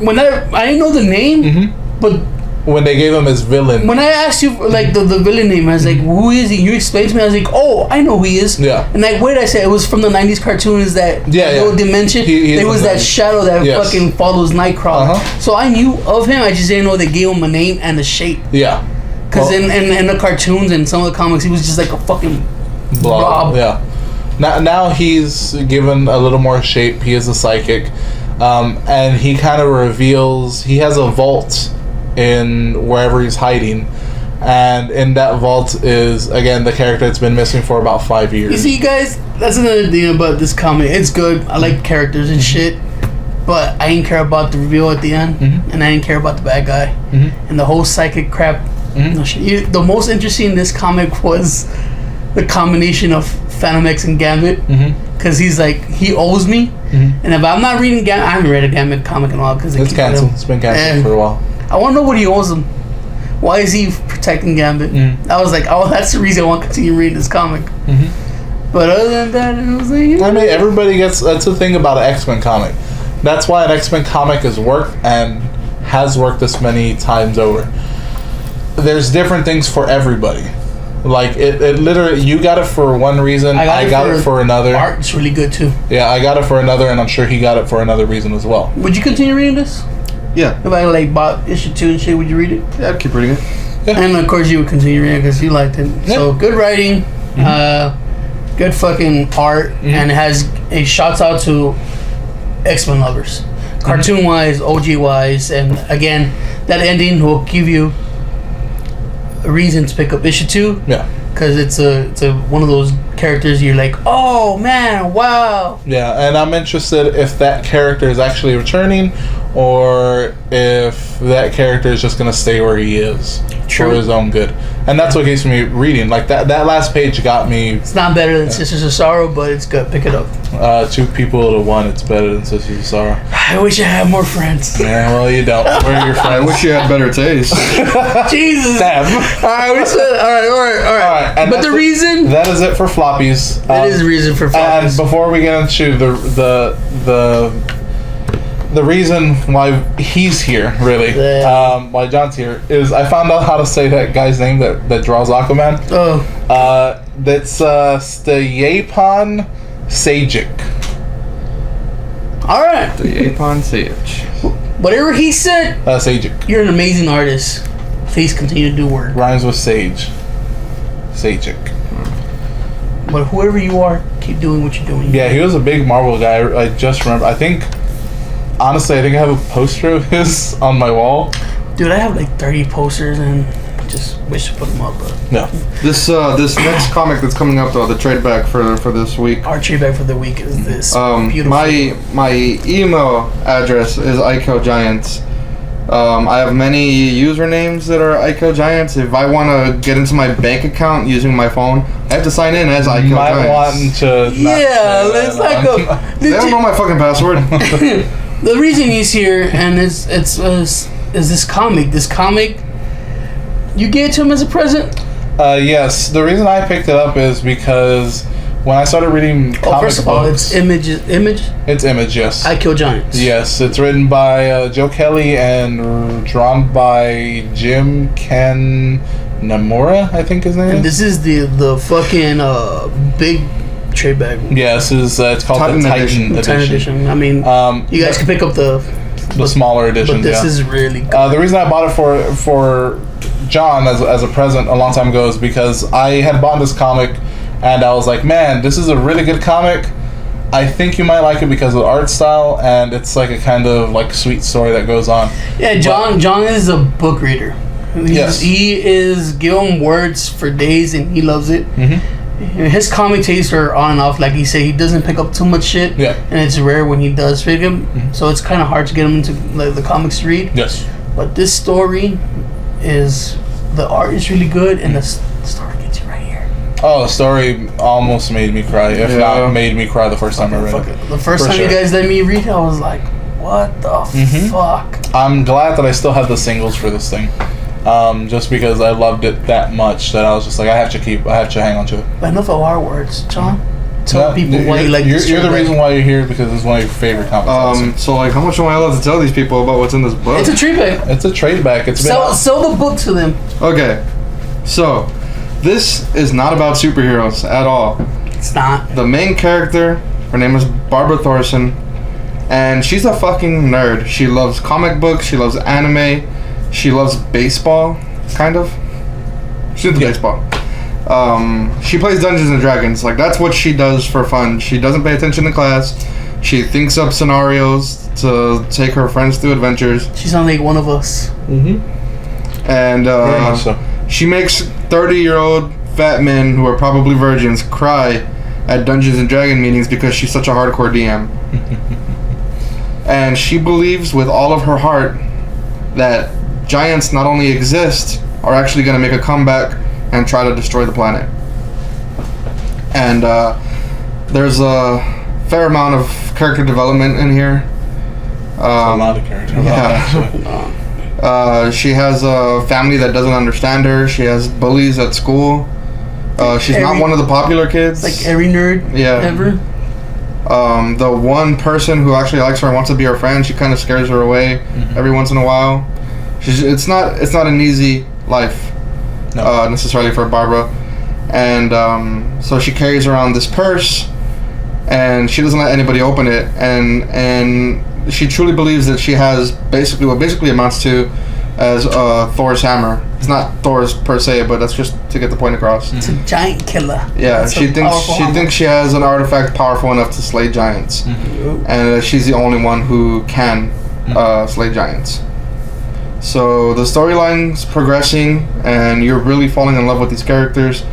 when I didn't know the name, but when they gave him his villain. When I asked you like the villain name, I was like, who is he? You explained to me. I was like, oh, I know who he is. Yeah. And like, what did I say? It was from the 90s cartoon. Is that no dimension? It was that shadow that fucking follows Nightcrawler. So I knew of him. I just didn't know they gave him a name and a shape. Yeah. Because in the cartoons and some of the comics, he was just like a fucking blob. Yeah. Now he's given a little more shape. He is a psychic. And he kind of reveals he has a vault in wherever he's hiding, and in that vault is again the character that's been missing for about 5 years. You see, guys, that's another thing about this comic. It's good. I like characters and shit, but I didn't care about the reveal at the end, and I didn't care about the bad guy and the whole psychic crap. The most interesting in this comic was the combination of Phantom-X and Gambit, because he's like, he owes me, and if I'm not reading Gambit, I haven't read a Gambit comic in a while because it's canceled. It's been canceled for a while. I want to know what he owes him. Why is he protecting Gambit? I was like, oh, that's the reason I want to continue reading this comic. But other than that, it was like... I mean, everybody gets... That's the thing about an X-Men comic. That's why an X-Men comic has worked and has worked this many times over. There's different things for everybody. Like, it literally... You got it for one reason. I got it for another. Art's really good, too. Yeah, I got it for another, and I'm sure he got it for another reason as well. Would you continue reading this? Yeah. If I like bought issue 2 and shit, would you read it? Yeah, I'd keep reading it. Yeah. And of course, you would continue reading because you liked it. Yeah. So good writing, good fucking art, and it has a shouts out to X-Men lovers, cartoon wise, OG wise, and again, that ending will give you a reason to pick up issue 2. Yeah. Because it's a one of those characters you're like, oh man, wow. Yeah, and I'm interested if that character is actually returning, or if that character is just gonna stay where he is for his own good. And that's what keeps me reading. Like that last page got me. It's not better than Sisters of Sorrow, but it's good. Pick it up. 2 people to 1. It's better than Sisters of Sorrow. I wish I had more friends. Yeah, well, you don't. We're your friends. I wish you had better taste. Jesus. Damn. All right. And But the reason that is it for floppies. that is the reason for floppies. And before we get into the reason why he's here, really, why John's here, is I found out how to say that guy's name that draws Aquaman. Oh. That's Stepan Sajic. All right. The Apon Sage. Whatever he said, Sajic. you're an amazing artist. Please continue to do work. Rhymes with sage. Sajic. But whoever you are, keep doing what you're doing. Yeah, he was a big Marvel guy. I just remember. Honestly, I think I have a poster of his on my wall. Dude, I have like 30 posters and just wish to put them up. But No. This next comic that's coming up though, the trade back for this week. our trade back for the week is this beautiful. My email address is Ico Giants. I have many usernames that are Ico Giants. If I want to get into my bank account using my phone, I have to sign in as Ico Giants. Let's like go. They don't know my fucking password. The reason he's here and is this comic. This comic, you gave it to him as a present. Yes. The reason I picked it up is because when I started reading comic First of all, books, it's Image. It's Image, yes. I Kill Giants. Yes, it's written by Joe Kelly and drawn by Jim Ken Namura, I think his name And is. this is the fucking big trade bag. Yes, it's called Titan the Titan Edition. I mean, you guys can pick up the smaller edition. But this is really good. The reason I bought it for John as a present a long time ago is because I had bought this comic and I was like, man, this is a really good comic. I think you might like it because of the art style, and it's like a kind of like sweet story that goes on. Yeah, John is a book reader. He is given words for days and he loves it. His comic tastes are on and off. Like he said, he doesn't pick up too much shit. Yeah. And it's rare when he does pick him. So it's kind of hard to get him into like the comics to read. Yes. But this story the art is really good and the story gets you right here. Oh, the story almost made me cry. If not, made me cry the first time I read it. The first time you guys let me read it, I was like, what the fuck? I'm glad that I still have the singles for this thing. Just because I loved it that much that I was just like, I have to hang on to it. But enough of our words, John. Tell people why you like this. You're the reason why you're here, because it's one of your favorite comics. So like, how much am I allowed to tell these people about what's in this book? It's a trade back. It's a trade back. Sell the book to them. Okay, so this is not about superheroes at all. It's not. The main character, her name is Barbara Thorson, and she's a fucking nerd. She loves comic books. She loves anime. She loves baseball, kind of. She's into baseball. She plays Dungeons and Dragons. Like, that's what she does for fun. She doesn't pay attention to class. She thinks up scenarios to take her friends through adventures. She sounds like one of us. And Very much so. she makes 30-year-old fat men who are probably virgins cry at Dungeons and Dragon meetings because she's such a hardcore DM. And she believes with all of her heart that giants not only exist, are actually going to make a comeback and try to destroy the planet. And there's a fair amount of character development in here. A lot of character development, actually. She has a family that doesn't understand her. She has bullies at school. She's not one of the popular kids. Like every nerd ever. The one person who actually likes her and wants to be her friend, she kind of scares her away every once in a while. It's not an easy life necessarily for Barbara, and so she carries around this purse, and she doesn't let anybody open it, and she truly believes that she has basically amounts to as Thor's hammer. It's not Thor's per se, but that's just to get the point across. It's a giant killer. Yeah, she thinks she has an artifact powerful enough to slay giants, and she's the only one who can slay giants. So the storyline's progressing, and you're really falling in love with these characters,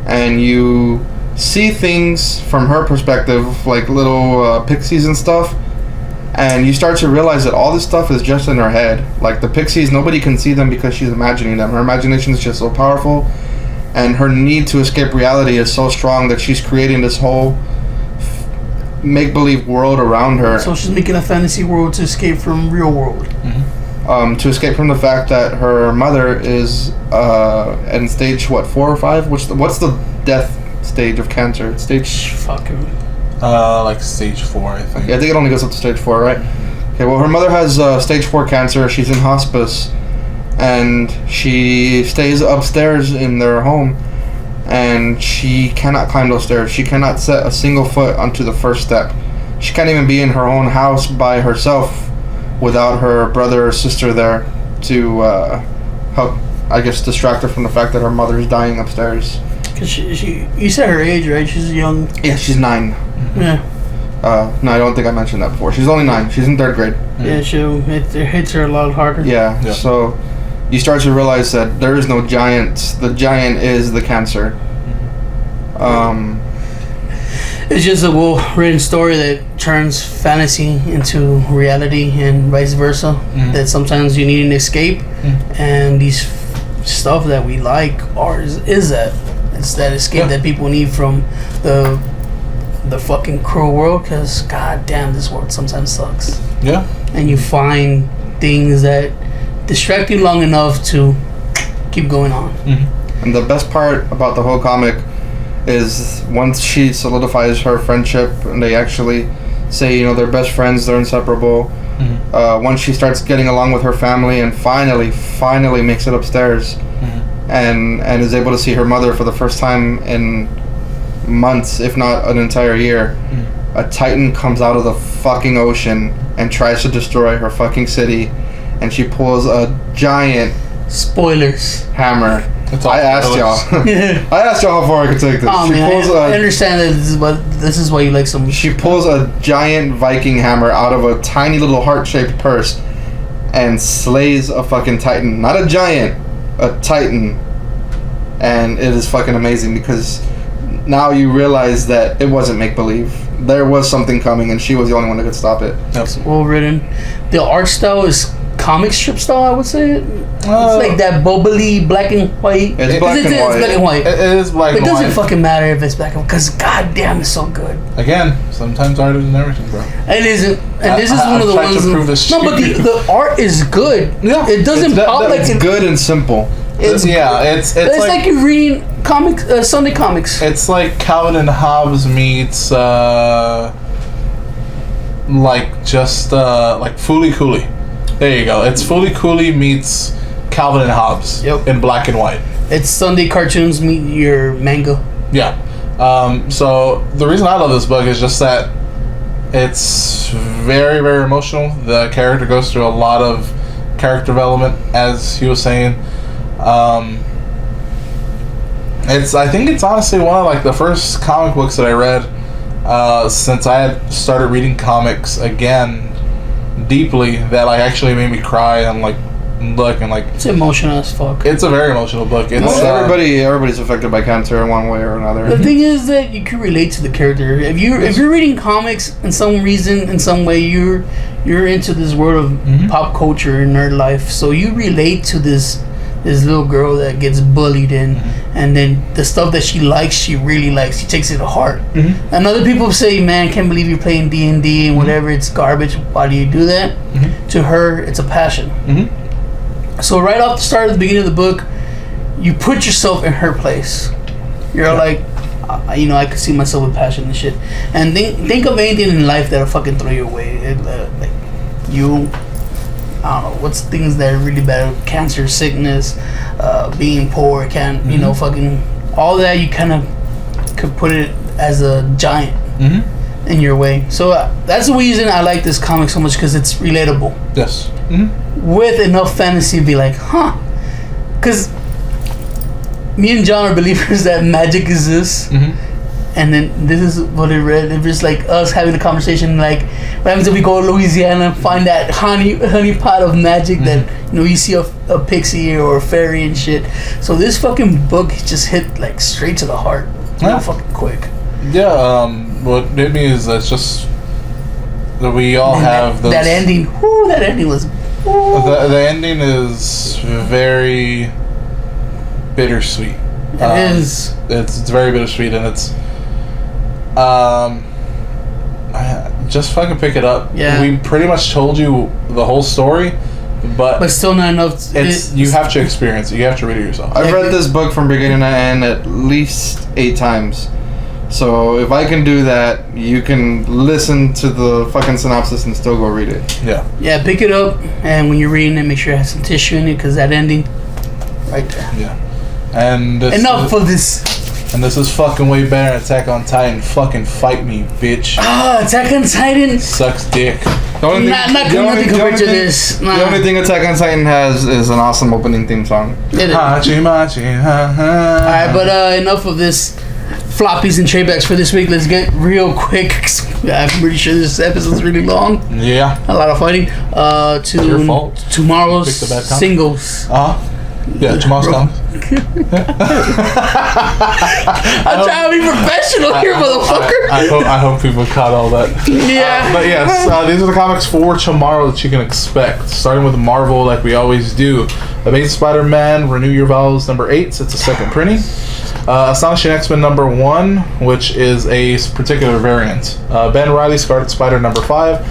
and you see things from her perspective, like little pixies and stuff. And you start to realize that all this stuff is just in her head. Like the pixies, nobody can see them because she's imagining them. Her imagination is just so powerful, and her need to escape reality is so strong that she's creating this whole make-believe world around her. So she's making a fantasy world to escape from real world. To escape from the fact that her mother is in stage 4 or 5. What's the death stage of cancer? Stage fucking. Like stage 4, I think. Yeah, I think it only goes up to stage 4, right? Okay, well, her mother has stage 4 cancer. She's in hospice, and she stays upstairs in their home, and she cannot climb those stairs. She cannot set a single foot onto the first step. She can't even be in her own house by herself without her brother or sister there to help, I guess, distract her from the fact that her mother is dying upstairs. Cause you said her age, right? She's young. Yeah, she's 9. Yeah. No, I don't think I mentioned that before. She's only 9. She's in 3rd grade. Yeah, it hits her a lot harder. Yeah. So you start to realize that there is no giant. The giant is the cancer. It's just a well-written story that turns fantasy into reality and vice versa. That sometimes you need an escape, and these stuff that we like is that. It's that escape that people need from the fucking cruel world, because god damn, this world sometimes sucks. Yeah. And you find things that distract you long enough to keep going on. And the best part about the whole comic is once she solidifies her friendship and they actually say, they're best friends, they're inseparable. Once she starts getting along with her family and finally makes it upstairs, and is able to see her mother for the first time in months, if not an entire year, a titan comes out of the fucking ocean and tries to destroy her fucking city, and she pulls a giant hammer. I asked y'all how far I could take this. Oh, I understand that this is why you like some. She pulls a giant Viking hammer out of a tiny little heart-shaped purse and slays a fucking titan. Not a giant, a titan. And it is fucking amazing because now you realize that it wasn't make-believe. There was something coming, and she was the only one that could stop it. It's well written. The art style is comic strip style, I would say. It's like that bubbly black and white. It's black and white. It is black and white. It doesn't fucking matter if it's black and white, because goddamn, it's so good. Again, sometimes art isn't everything, bro. It isn't, and this is one of the ones. No, but the art is good. Yeah, it doesn't pop like it's good and simple. It's like you're reading comics, Sunday comics. It's like Calvin and Hobbes meets like Fooly Cooley. There you go. It's Fooly Cooley meets Calvin and Hobbes in black and white. It's Sunday cartoons meet your manga. Yeah. So the reason I love this book is just that it's very, very emotional. The character goes through a lot of character development, as he was saying. I think it's honestly one of like the first comic books that I read since I had started reading comics again deeply, that like actually made me cry and like look and like it's emotional as fuck. It's a very emotional book. It's everybody's affected by cancer in one way or another. The thing is that you can relate to the character. If you're reading comics in some reason, in some way, you're into this world of pop culture and nerd life, so you relate to this little girl that gets bullied and then the stuff that she likes, she really likes. She takes it to heart. And other people say, man, can't believe you're playing D&D and whatever, it's garbage. Why do you do that? To her, it's a passion. So right off the start, at the beginning of the book, you put yourself in her place. You're like, I could see myself with passion and shit. And think of anything in life that'll fucking throw you away. I don't know, what's things that are really bad? Cancer, sickness, being poor, fucking all that. You kind of could put it as a giant in your way. So that's the reason I like this comic so much, because it's relatable. Yes. with enough fantasy to be like, huh? Because me and John are believers that magic exists. And then this is what I read. It was like us having a conversation like, what happens if we go to Louisiana and find that honey pot of magic that, you see a pixie or a fairy and shit. So this fucking book just hit like straight to the heart. Real fucking quick. Yeah, what hit me is that's just that we all have those... That ending. Whoo, that ending was... The ending is very bittersweet. It is. It's very bittersweet, and it's... just fucking pick it up. Yeah. We pretty much told you the whole story, but still not enough. You have to experience it. You have to read it yourself. I've read this book from beginning to end at least 8 times. So if I can do that, you can listen to the fucking synopsis and still go read it. Yeah. Yeah, pick it up, and when you're reading it, make sure you have some tissue in it, because that ending, right there. Yeah. And enough of this. And this is fucking way better than Attack on Titan. Fucking fight me, bitch. Attack on Titan sucks dick. Nothing compared to this. The only thing Attack on Titan has is an awesome opening theme song. Alright, but enough of this floppies and traybacks for this week. Let's get real quick. I'm pretty sure this episode's really long. Yeah. A lot of fighting. To your fault. Tomorrow's singles. Yeah, tomorrow's coming. I'm trying to be professional here, motherfucker. I hope people caught all that. Yeah. But yes, these are the comics for tomorrow that you can expect. Starting with Marvel, like we always do. Amazing Spider-Man, Renew Your Vows, number 8. It's a second printing. Astonishing X-Men number 1, which is a particular variant. Ben Reilly, Scarlet Spider number 5.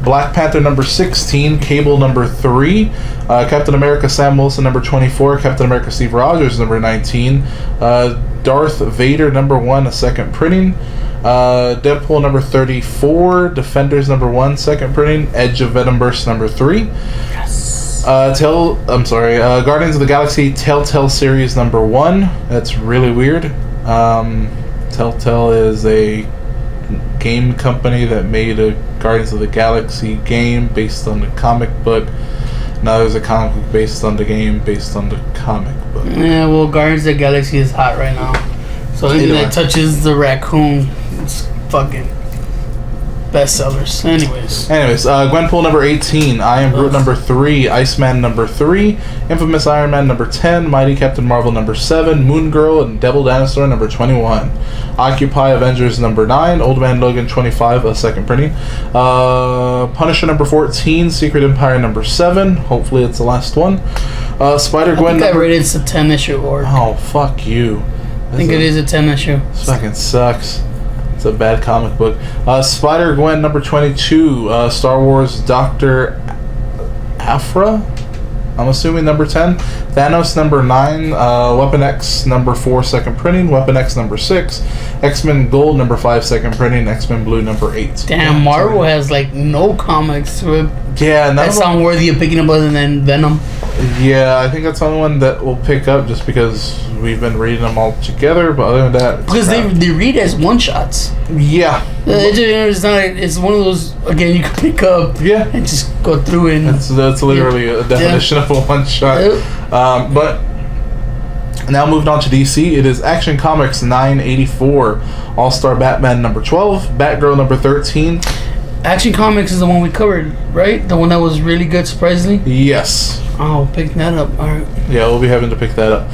Black Panther number 16, Cable number 3, Captain America Sam Wilson number 24, Captain America Steve Rogers number 19, Darth Vader number 1, a second printing, Deadpool number 34, Defenders number 1, second printing, Edge of Venomverse number 3. Yes. Guardians of the Galaxy Telltale series number 1. That's really weird. Telltale is a game company that made a Guardians of the Galaxy game based on the comic book. Now there's a comic book based on the game based on the comic book. Yeah, well, Guardians of the Galaxy is hot right now. So anything that touches the raccoon, it's fucking bestsellers. Anyways, Gwenpool number 18, I Am Groot number 3, Iceman number 3, Infamous Iron Man number 10, Mighty Captain Marvel number 7, Moon Girl and Devil Dinosaur number 21, Occupy Avengers number 9, Old Man Logan 25, a second printing, Punisher number 14, Secret Empire number 7, hopefully it's the last one, Spider-Gwen I rated it's a 10 issue orc. Oh, fuck you. I think it is a 10 issue. This fucking sucks. It's a bad comic book. Spider-Gwen number 22, Star Wars Dr. Aphra, I'm assuming number 10, Thanos number 9, Weapon X number 4, second printing, Weapon X number 6, X-Men Gold number 5, second printing, X-Men Blue number 8. Damn, Marvel has like no comics to it. Yeah, that sound worthy of picking up other than Venom. Yeah, I think that's the only one that we'll pick up just because we've been reading them all together. But other than that, because they read as one shots. Yeah, it's one of those again you can pick up. Yeah, and just go through it. That's literally a definition of a one shot. But now moving on to DC, it is Action Comics 984, All Star Batman number 12, Batgirl number 13. Action Comics is the one we covered, right? The one that was really good, surprisingly? Yes. Oh, pick that up. All right. Yeah, we'll be having to pick that up.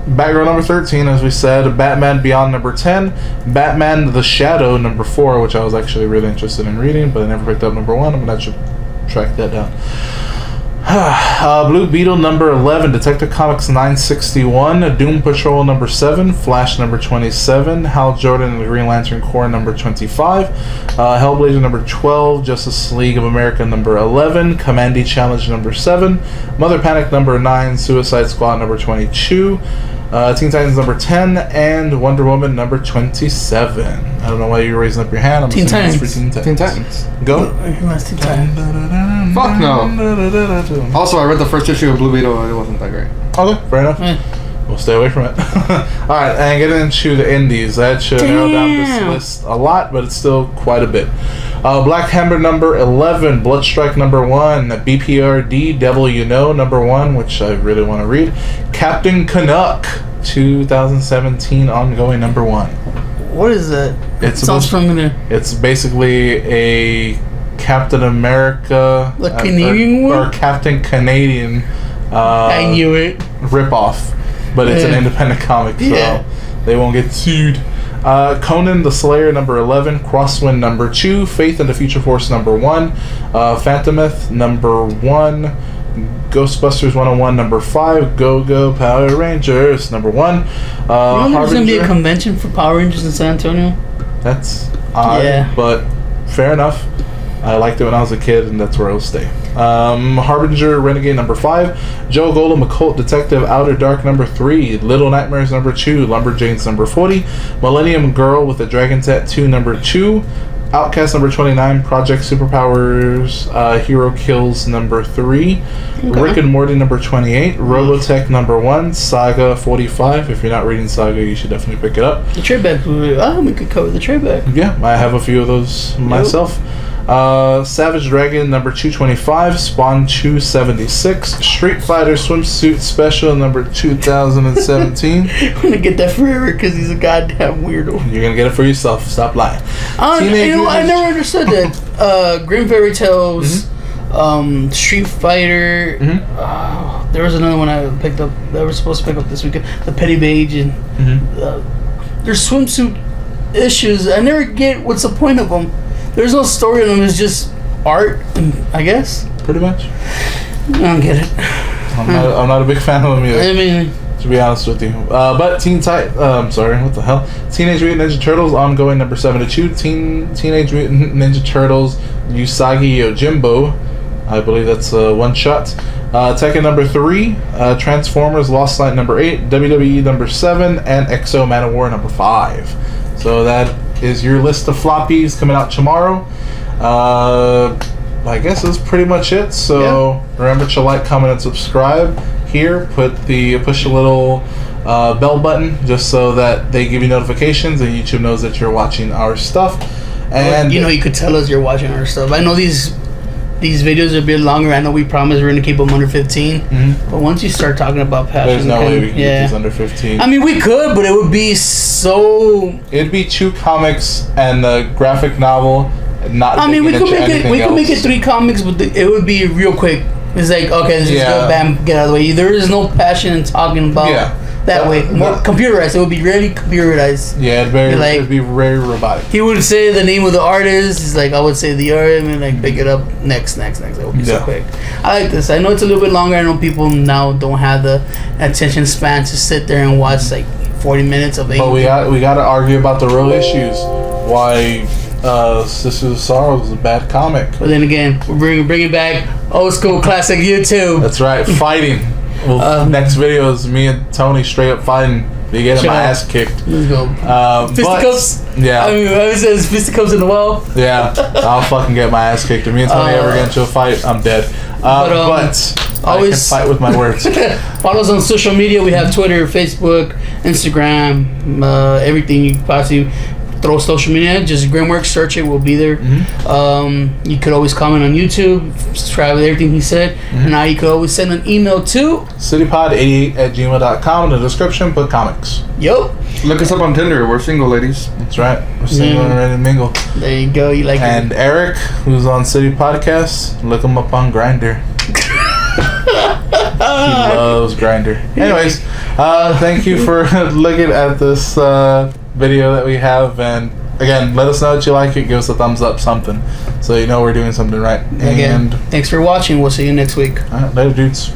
Batgirl number 13, as we said. Batman Beyond number 10. Batman The Shadow number 4, which I was actually really interested in reading, but I never picked up number 1. I'm going to track that down. Blue Beetle number 11, Detective Comics 961, Doom Patrol number 7, Flash number 27, Hal Jordan and the Green Lantern Corps number 25, Hellblazer number 12, Justice League of America number 11, Commandy Challenge number 7, Mother Panic number 9, Suicide Squad number 22, Teen Titans number 10, and Wonder Woman number 27. I don't know why you're raising up your hand. I'm Teen Titans. For Teen Titans. Go. Teen Titans. Fuck no. Also, I read the first issue of Blue Beetle. It wasn't that great. Okay, fair enough. We'll stay away from it. Alright, and getting into the indies. That should narrow down this list a lot, but it's still quite a bit. Black Hammer number 11, Bloodstrike number 1, BPRD, Devil You Know number 1, which I really want to read. Captain Canuck 2017 ongoing number 1. What is that? It sounds familiar. It's basically a Captain America, the Canadian one, or Captain Canadian. I knew it. Ripoff, but it's an independent comic, so they won't get sued. Conan the Slayer number 11, Crosswind number 2, Faith and the Future Force number 1, Phantometh number 1, Ghostbusters 101 number 5, Go Go Power Rangers number 1. You know there's going to be a convention for Power Rangers in San Antonio? That's odd, but fair enough. I liked it when I was a kid, and that's where I'll stay. Harbinger Renegade number 5, Joe Golem Occult Detective Outer Dark number 3, Little Nightmares number 2, Lumberjanes number 40, Millennium Girl with a Dragon Tattoo number 2, Outcast number 29, Project Superpowers Hero Kills number 3, Rick and Morty number 28, Robotech number 1, Saga 45. If you're not reading Saga, you should definitely pick it up. The trade back, we could cover the trade back. Yeah, I have a few of those myself. Savage Dragon number 225, Spawn 276, Street Fighter Swimsuit Special number 2017. I'm gonna get that for Eric because he's a goddamn weirdo. You're gonna get it for yourself. Stop lying. I never understood that. Grimm Fairy Tales, Street Fighter. There was another one I picked up that we're supposed to pick up this weekend. The Petty Mage and their swimsuit issues. I never get what's the point of them. There's no story in them. It's just art, I guess. Pretty much. I don't get it. I'm not a big fan of them either. I mean, to be honest with you, but Teenage Mutant Ninja Turtles ongoing number 72, Teenage Mutant Ninja Turtles Usagi Yojimbo, I believe that's one shot. Tekken number 3, Transformers Lost Light number 8, WWE number 7, and Exo Man of War number 5. So that is your list of floppies coming out tomorrow. I guess that's pretty much it. So remember to like, comment, and subscribe. Here, push the little bell button just so that they give you notifications and YouTube knows that you're watching our stuff. And you could tell us you're watching our stuff. I know these videos are a bit longer. I know we promised we're going to keep them under 15. But once you start talking about passion, there's no way we can get these under 15. I mean, we could, but it would be so... It'd be 2 comics and a graphic novel. We could make it 3 comics, but it would be real quick. It's like, okay, let's just go, bam, get out of the way. There is no passion in talking about that way. More computerized. It would be really computerized. Yeah, it'd be very robotic. He would say the name of the artist. He's like, I would say the art, and then pick it up next. It would be so quick. I like this. I know it's a little bit longer. I know people now don't have the attention span to sit there and watch like 40 minutes of it. But we got to argue about the real issues. Why Sisters of Sorrow is a bad comic. But then again, we're bringing back old school classic YouTube. That's right, fighting. Well, next video is me and Tony straight up fighting. Me getting my ass kicked. Let's go. Fisticuffs? Yeah. I mean, I says fisticuffs in the well. Yeah, I'll fucking get my ass kicked. If me and Tony ever get into a fight, I'm dead. But always I can fight with my words. Follow us on social media. We have Twitter, Facebook, Instagram, everything you possibly throw social media, just Grimworks, search it, we'll be there. You could always comment on YouTube, subscribe to everything he said, and now you could always send an email to citypod88@gmail.com. In the description, put comics. Yup. Look us up on Tinder. We're single, ladies. That's right. We're single and ready to mingle. There you go. You like and Eric, who's on City Podcast, look him up on Grindr. He loves Grindr. Anyways, thank you for looking at this video that we have, and again, let us know that you like it. Give us a thumbs up, something, so you know we're doing something right. Again, thanks for watching. We'll see you next week. All right, later, dudes.